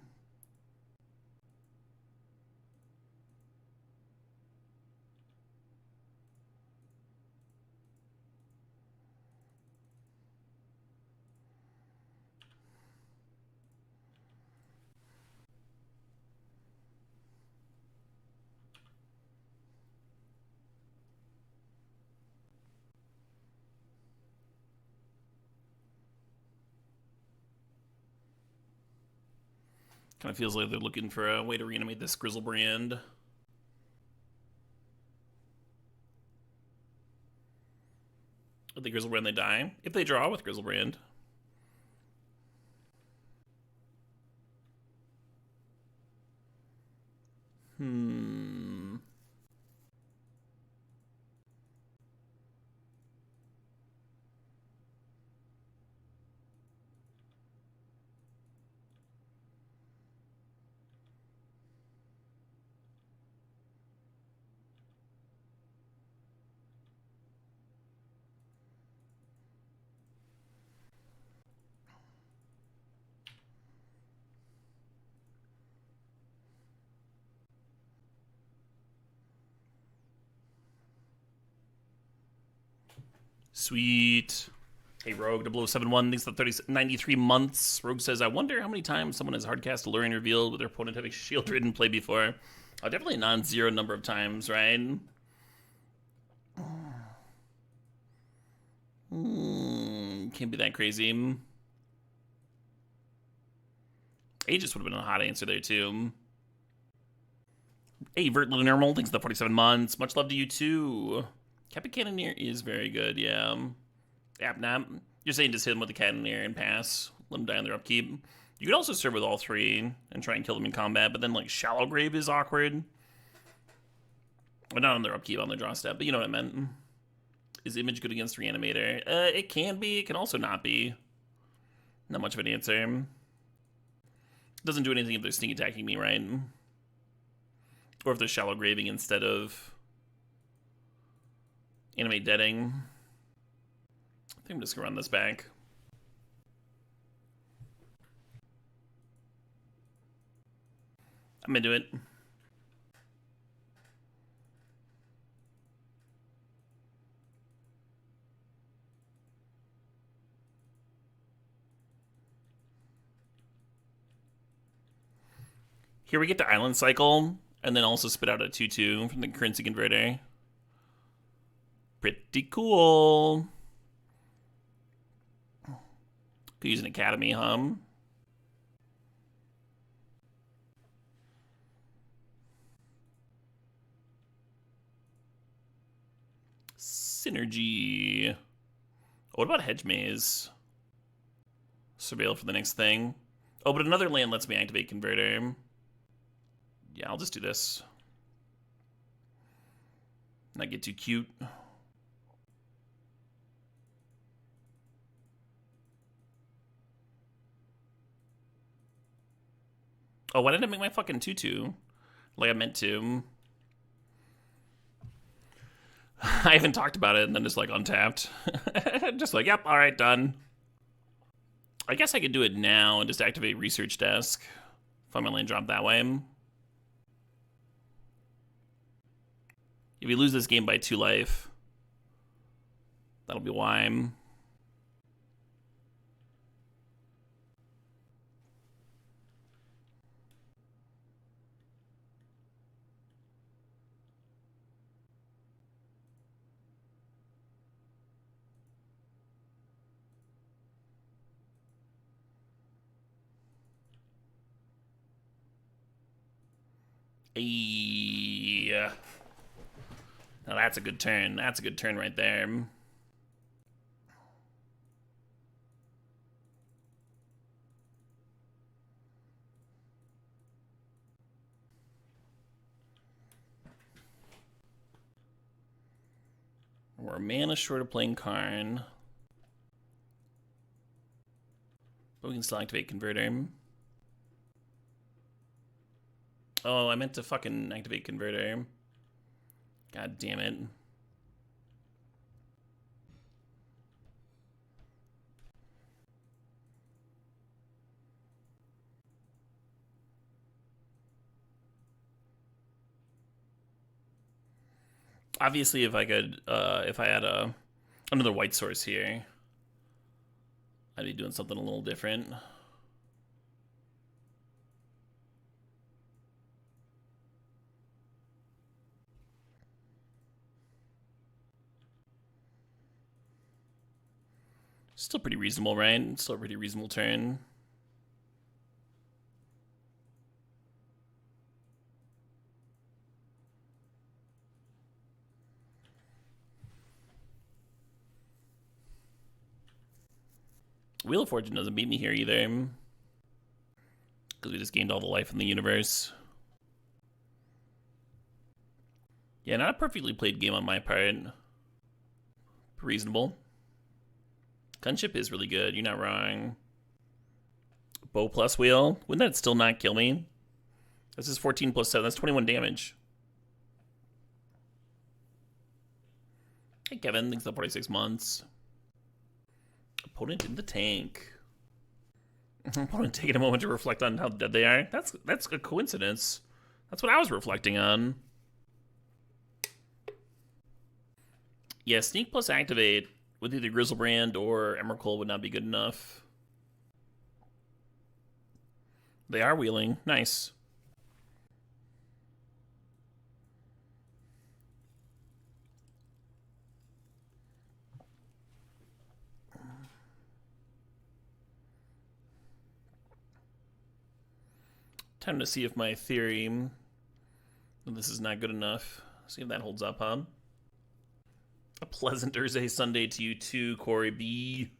[SPEAKER 2] Kind of feels like they're looking for a way to reanimate this Grizzlebrand. With the Grizzlebrand, they die. If they draw with Grizzlebrand. Sweet. Hey, Rogue, 0071, thanks for 93 months. Rogue says, I wonder how many times someone has hardcast Alluring Revealed with their opponent having shield-ridden play before. Oh, definitely a non-zero number of times, right? Can't be that crazy. Aegis would have been a hot answer there, too. Hey, Vert Lunar, thanks for the 47 months. Much love to you, too. Captain Cannoneer is very good, yeah. Apnap. You're saying just hit him with the Cannoneer and pass. Let him die on their upkeep. You could also serve with all three and try and kill them in combat, but then, like, Shallow Grave is awkward. Or not on their upkeep, on their draw step, but you know what I meant. Is Image good against Reanimator? It can be, it can also not be. Not much of an answer. Doesn't do anything if they're sneak attacking me, right? Or if they're Shallow Graving instead of Animate Deading. I think I'm just gonna run this back. I'm into it. Here we get to Island Cycle. And then also spit out a 2/2 from the currency converter. Pretty cool. Could use an academy hum. Synergy. What about Hedge Maze? Surveil for the next thing. Oh, but another land lets me activate Converter. Yeah, I'll just do this. Not get too cute. Oh, why didn't I make my fucking 2/2? Like I meant to. I haven't talked about it and then just like untapped. Just like, yep, alright, done. I guess I could do it now and just activate Research Desk. Find my land drop that way. If we lose this game by 2 life, that'll be why I'm... Yeah. Now that's a good turn. That's a good turn right there. We're a mana short of playing Karn. But we can still activate Converter. Oh, I meant to fucking activate Converter. God damn it. Obviously, if I could, if I had another white source here, I'd be doing something a little different. Still pretty reasonable, right? Still a pretty reasonable turn. Wheel of Fortune doesn't beat me here either. Because we just gained all the life in the universe. Yeah, not a perfectly played game on my part. Reasonable. Gunship is really good, you're not wrong. Bow plus wheel. Wouldn't that still not kill me? This is 14 plus 7, that's 21 damage. Hey Kevin, thanks for 46 months. Opponent in the tank. Opponent taking a moment to reflect on how dead they are. That's a coincidence. That's what I was reflecting on. Yeah, sneak plus activate with either Grizzlebrand or Emrakul would not be good enough. They are wheeling. Nice. Time to see if my theory this is not good enough. See if that holds up, huh? A pleasant Thursday, Sunday to you too, Corey B.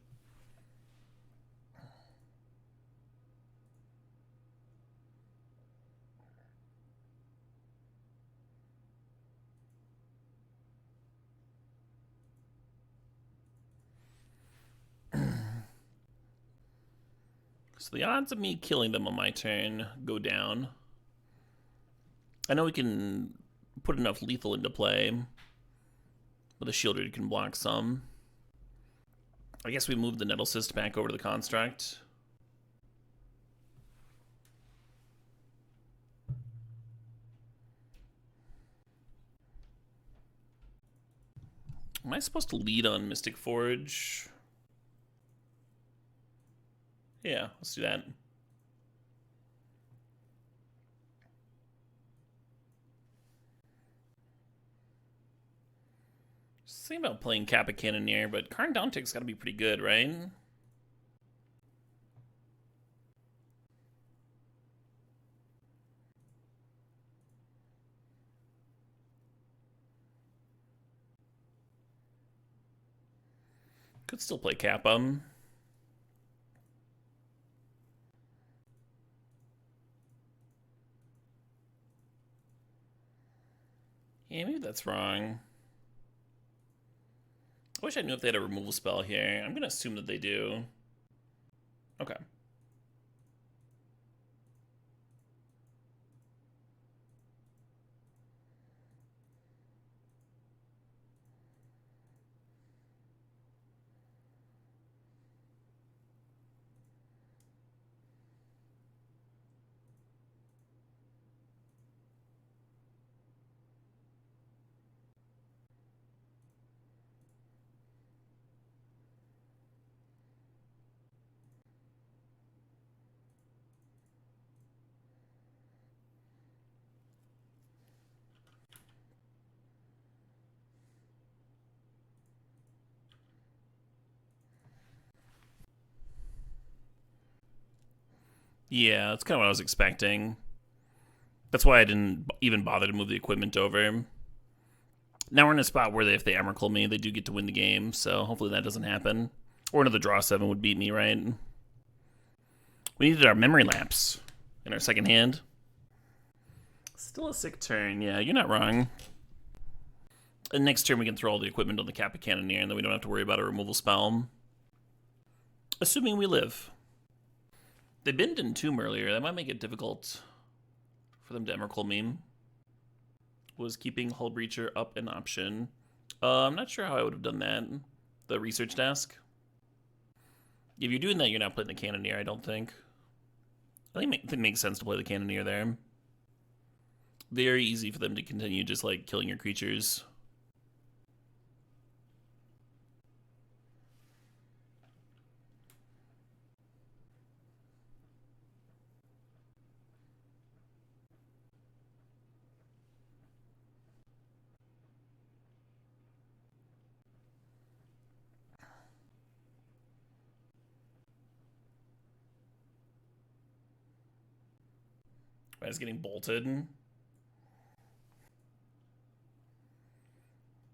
[SPEAKER 2] So the odds of me killing them on my turn go down. I know we can put enough lethal into play, but the Shieldred can block some. I guess we move the Nettle Cyst back over to the Construct. Am I supposed to lead on Mystic Forge? Yeah, let's do that. Think about playing Kappa Cannoneer, but Karn Dantic's got to be pretty good, right? Could still play Kappa. Yeah, maybe that's wrong. I wish I knew if they had a removal spell here. I'm going to assume that they do. Okay. Yeah, that's kind of what I was expecting. That's why I didn't even bother to move the equipment over. Now we're in a spot where if they Emrakul me, they do get to win the game, so hopefully that doesn't happen. Or another draw 7 would beat me, right? We needed our memory lapse in our second hand. Still a sick turn. Yeah, you're not wrong. And next turn we can throw all the equipment on the Kappa Cannoneer, and then we don't have to worry about a removal spell. Assuming we live. They binned Entomb earlier. That might make it difficult for them to Emrakul me. Was keeping Hull Breacher up an option? I'm not sure how I would have done that. The research desk? If you're doing that, you're not playing the Cannoneer, I don't think. I think it makes sense to play the Cannoneer there. Very easy for them to continue just, like, killing your creatures. I was getting bolted.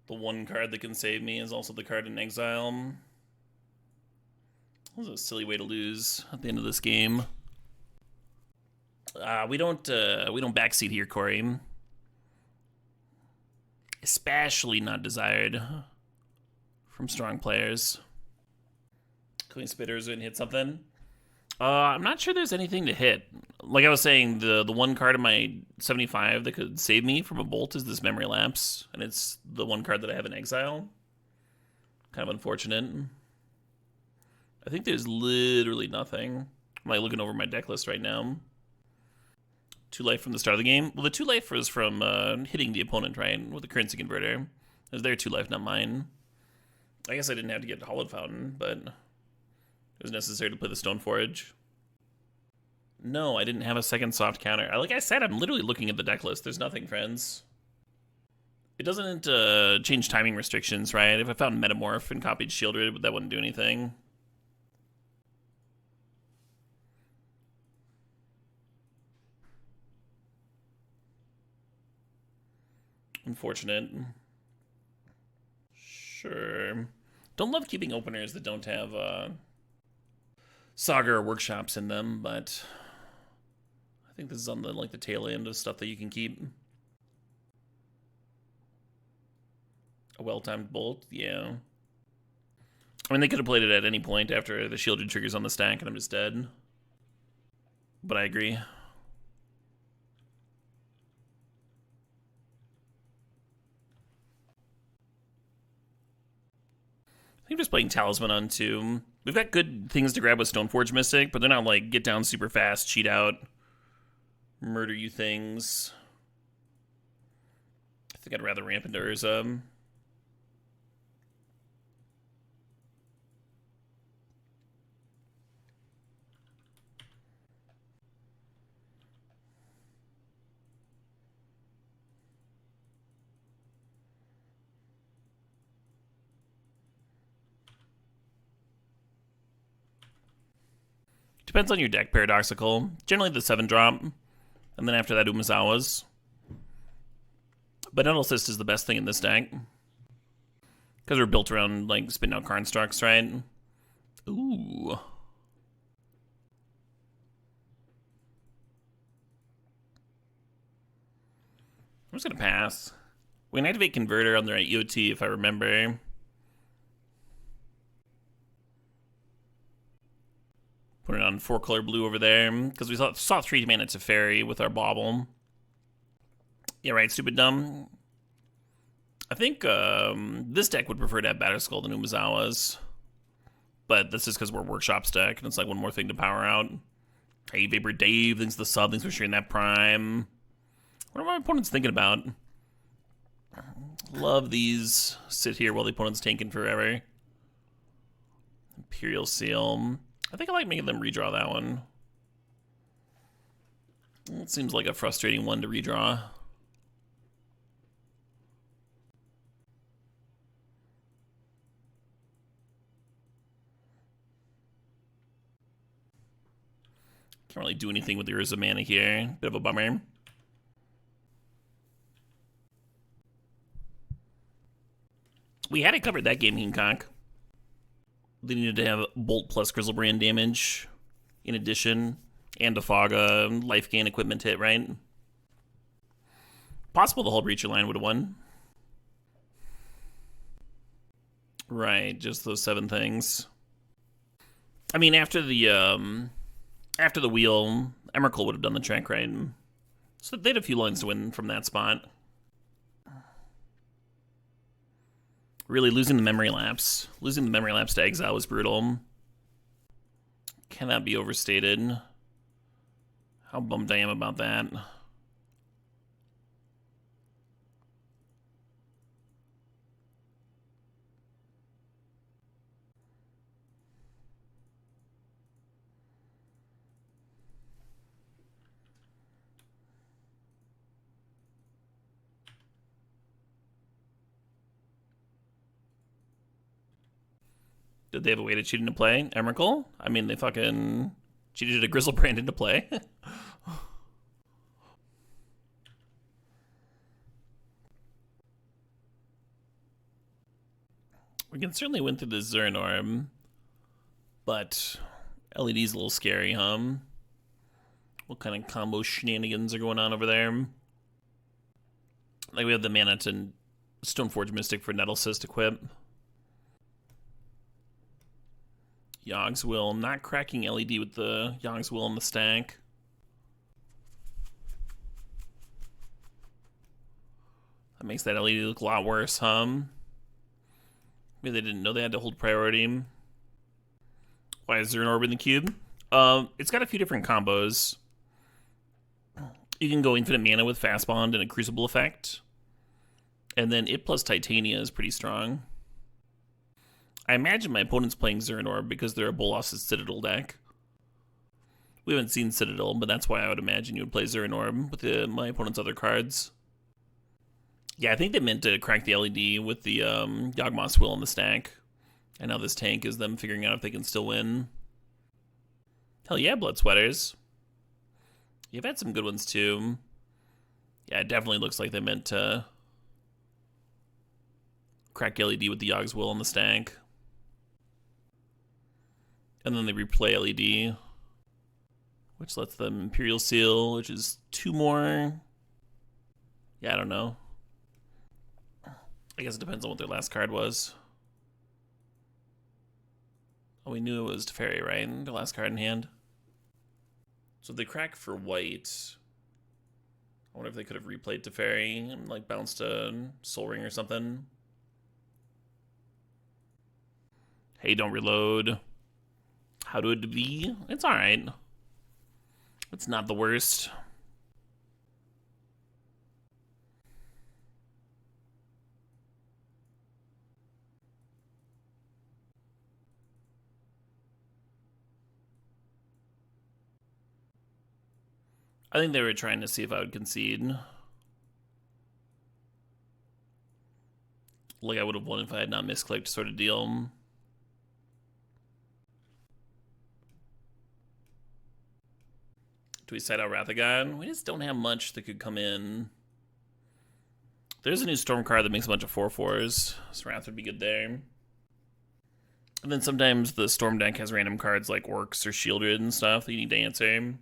[SPEAKER 2] The one card that can save me is also the card in exile. That was a silly way to lose at the end of this game. We don't backseat here, Corey. Especially not desired from strong players. Queen Spitters gonna hit something. I'm not sure there's anything to hit. Like I was saying, the one card in my 75 that could save me from a bolt is this Memory Lapse, and it's the one card that I have in exile. Kind of unfortunate. I think there's literally nothing. I'm like looking over my deck list right now. 2 life from the start of the game. Well, the 2 life was from hitting the opponent, right, with the currency converter. It was their 2 life, not mine. I guess I didn't have to get Hollowed Fountain, but it was necessary to play the Stoneforge. No, I didn't have a second soft counter. Like I said, I'm literally looking at the deck list. There's nothing, friends. It doesn't change timing restrictions, right? If I found Metamorph and copied Shieldred, that wouldn't do anything. Unfortunate. Sure. Don't love keeping openers that don't have Saga or workshops in them, but I think this is on the tail end of stuff that you can keep. A well-timed bolt, yeah. I mean, they could have played it at any point after the shielded triggers on the stack, and I'm just dead. But I agree. I think I'm just playing Talisman on 2. We've got good things to grab with Stoneforge Mystic, but they're not like get down super fast, cheat out, murder you things. I think I'd rather ramp into Urza. Depends on your deck, Paradoxical. Generally the 7-drop, and then after that Umezawa's. But Nettle Cyst is the best thing in this deck. Because we're built around, like, spitting out Constructs, right? Ooh. I'm just gonna pass. We can activate Converter on the right EOT if I remember. Put it on 4-color blue over there. Because we saw 3 mana to Fairy with our Bauble. Yeah, right, stupid dumb. I think this deck would prefer to have Batterskull than Umezawa's. But that's just because we're Workshop's deck, and it's like one more thing to power out. Hey, Vapor Dave, thanks for the sub, thanks for sharing that Prime. What are my opponents thinking about? Love these sit here while the opponent's tanking forever. Imperial Seal. I think I like making them redraw that one. It seems like a frustrating one to redraw. Can't really do anything with the Urza mana here. Bit of a bummer. We had it covered that game, Heemcock. They needed to have Bolt plus Grizzlebrand damage in addition, and a Faga life gain equipment hit, right? Possible the whole Breacher line would have won. Right, just those 7 things. I mean, after the wheel, Emrakul would have done the trick, right? So they had a few lines to win from that spot. Really, losing the memory lapse. Losing the memory lapse to Exile was brutal. Cannot be overstated. How bummed I am about that. Did they have a way to cheat into play, Emrakul? I mean, they fucking cheated a Grizzlebrand into play. We can certainly win through the Zernorm, but LED's a little scary, huh? What kind of combo shenanigans are going on over there? Like, we have the mana to Stoneforge Mystic for Nettle Cyst equip. Yogg's Will, not cracking LED with the Yogg's Will in the stack. That makes that LED look a lot worse, huh? Maybe they didn't know they had to hold priority. Why is there an orb in the cube? It's got a few different combos. You can go infinite mana with Fast Bond and a Crucible effect. And then it plus Titania is pretty strong. I imagine my opponent's playing Zernorb because they're a Bolas' Citadel deck. We haven't seen Citadel, but that's why I would imagine you would play Zernorb with my opponent's other cards. Yeah, I think they meant to crack the LED with the Yawgmoth's Will in the stack. And now this tank is them figuring out if they can still win. Hell yeah, Blood Sweaters. You've had some good ones too. Yeah, it definitely looks like they meant to crack LED with the Yogg's Will in the stack. And then they replay LED, which lets them Imperial Seal, which is 2 more. Yeah, I don't know. I guess it depends on what their last card was. Oh, we knew it was Teferi, right? The last card in hand. So they crack for white. I wonder if they could have replayed Teferi and like bounced a Soul Ring or something. Hey, don't reload. How do it be? It's alright. It's not the worst. I think they were trying to see if I would concede. Like I would have won if I had not misclicked, sort of deal. Do we side out Wrath of God? We just don't have much that could come in. There's a new Storm card that makes a bunch of 4/4s, so Wrath would be good there. And then sometimes the Storm deck has random cards like Orcs or Shieldred and stuff that you need to answer.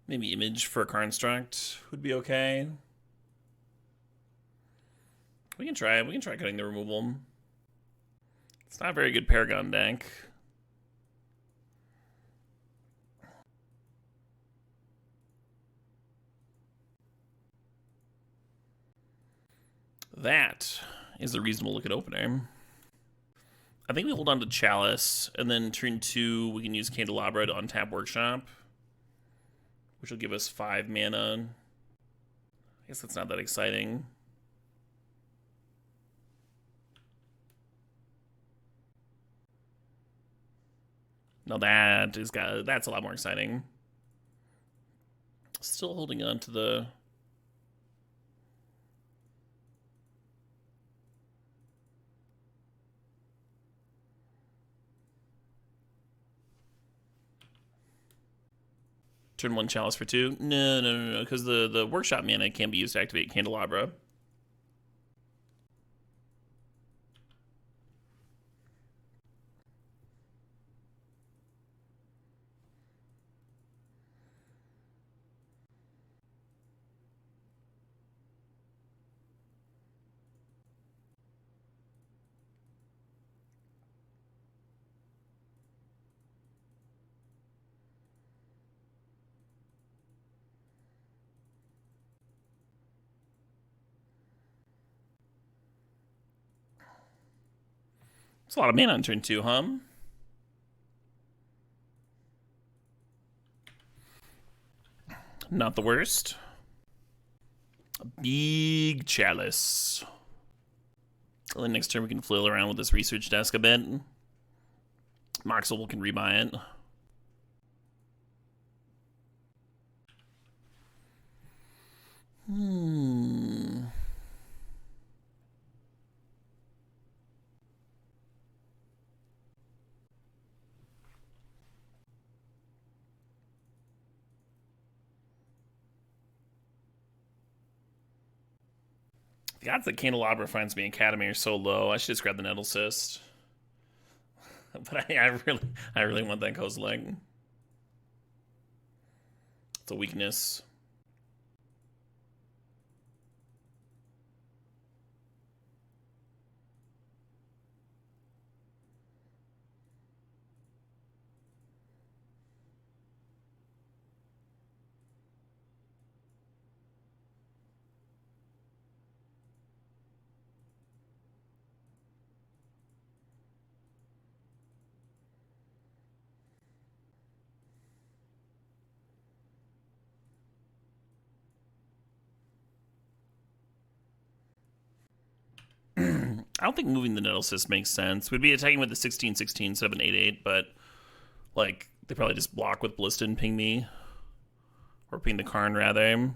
[SPEAKER 2] Maybe Image for a Construct would be okay. We can try cutting the removal. It's not a very good Paragon deck. That is a reasonable looking opener. I think we hold on to Chalice, and then turn 2, we can use Candelabra to untap Workshop, which will give us 5 mana. I guess that's not that exciting. No, that's a lot more exciting. Still holding on to the... Turn 1 Chalice for 2. No, because the Workshop mana can't be used to activate Candelabra. It's a lot of mana on turn 2, huh? Not the worst. A big Chalice. Well, then next turn we can flail around with this research desk a bit. Mox Opal can rebuy it. The odds that Candelabra finds me in Academy are so low. I should just grab the Nettle Cyst. But I really want that Kozilek. It's a weakness. I don't think moving the Nettle Cyst makes sense. We'd be attacking with the 16/16 instead of an 8/8, but like they probably just block with Ballista and ping me. Or ping the Karn rather.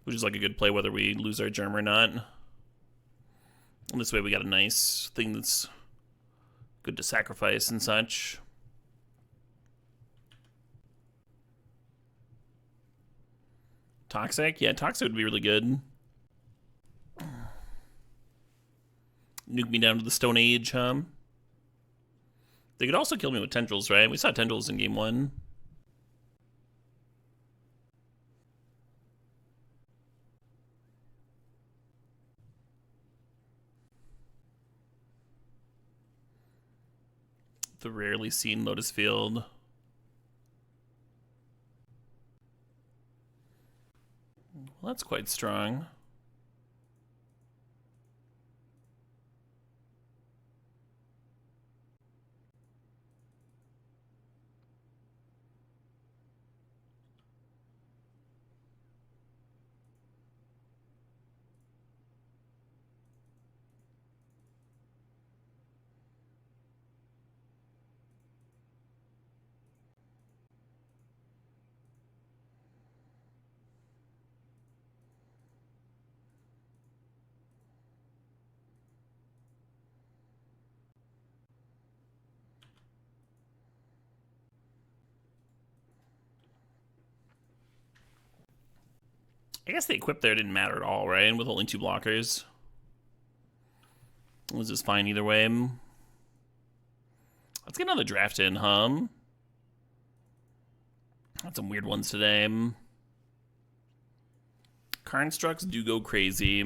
[SPEAKER 2] Which is like a good play whether we lose our germ or not. And this way we got a nice thing that's good to sacrifice and such. Toxic? Yeah, Toxic would be really good. Nuke me down to the Stone Age, huh? They could also kill me with Tendrils, right? We saw Tendrils in game 1. The rarely seen Lotus Field. Well, that's quite strong. I guess the equip there didn't matter at all, right? With only 2 blockers. It was just fine either way. Let's get another draft in, Got some weird ones today. Constructs do go crazy.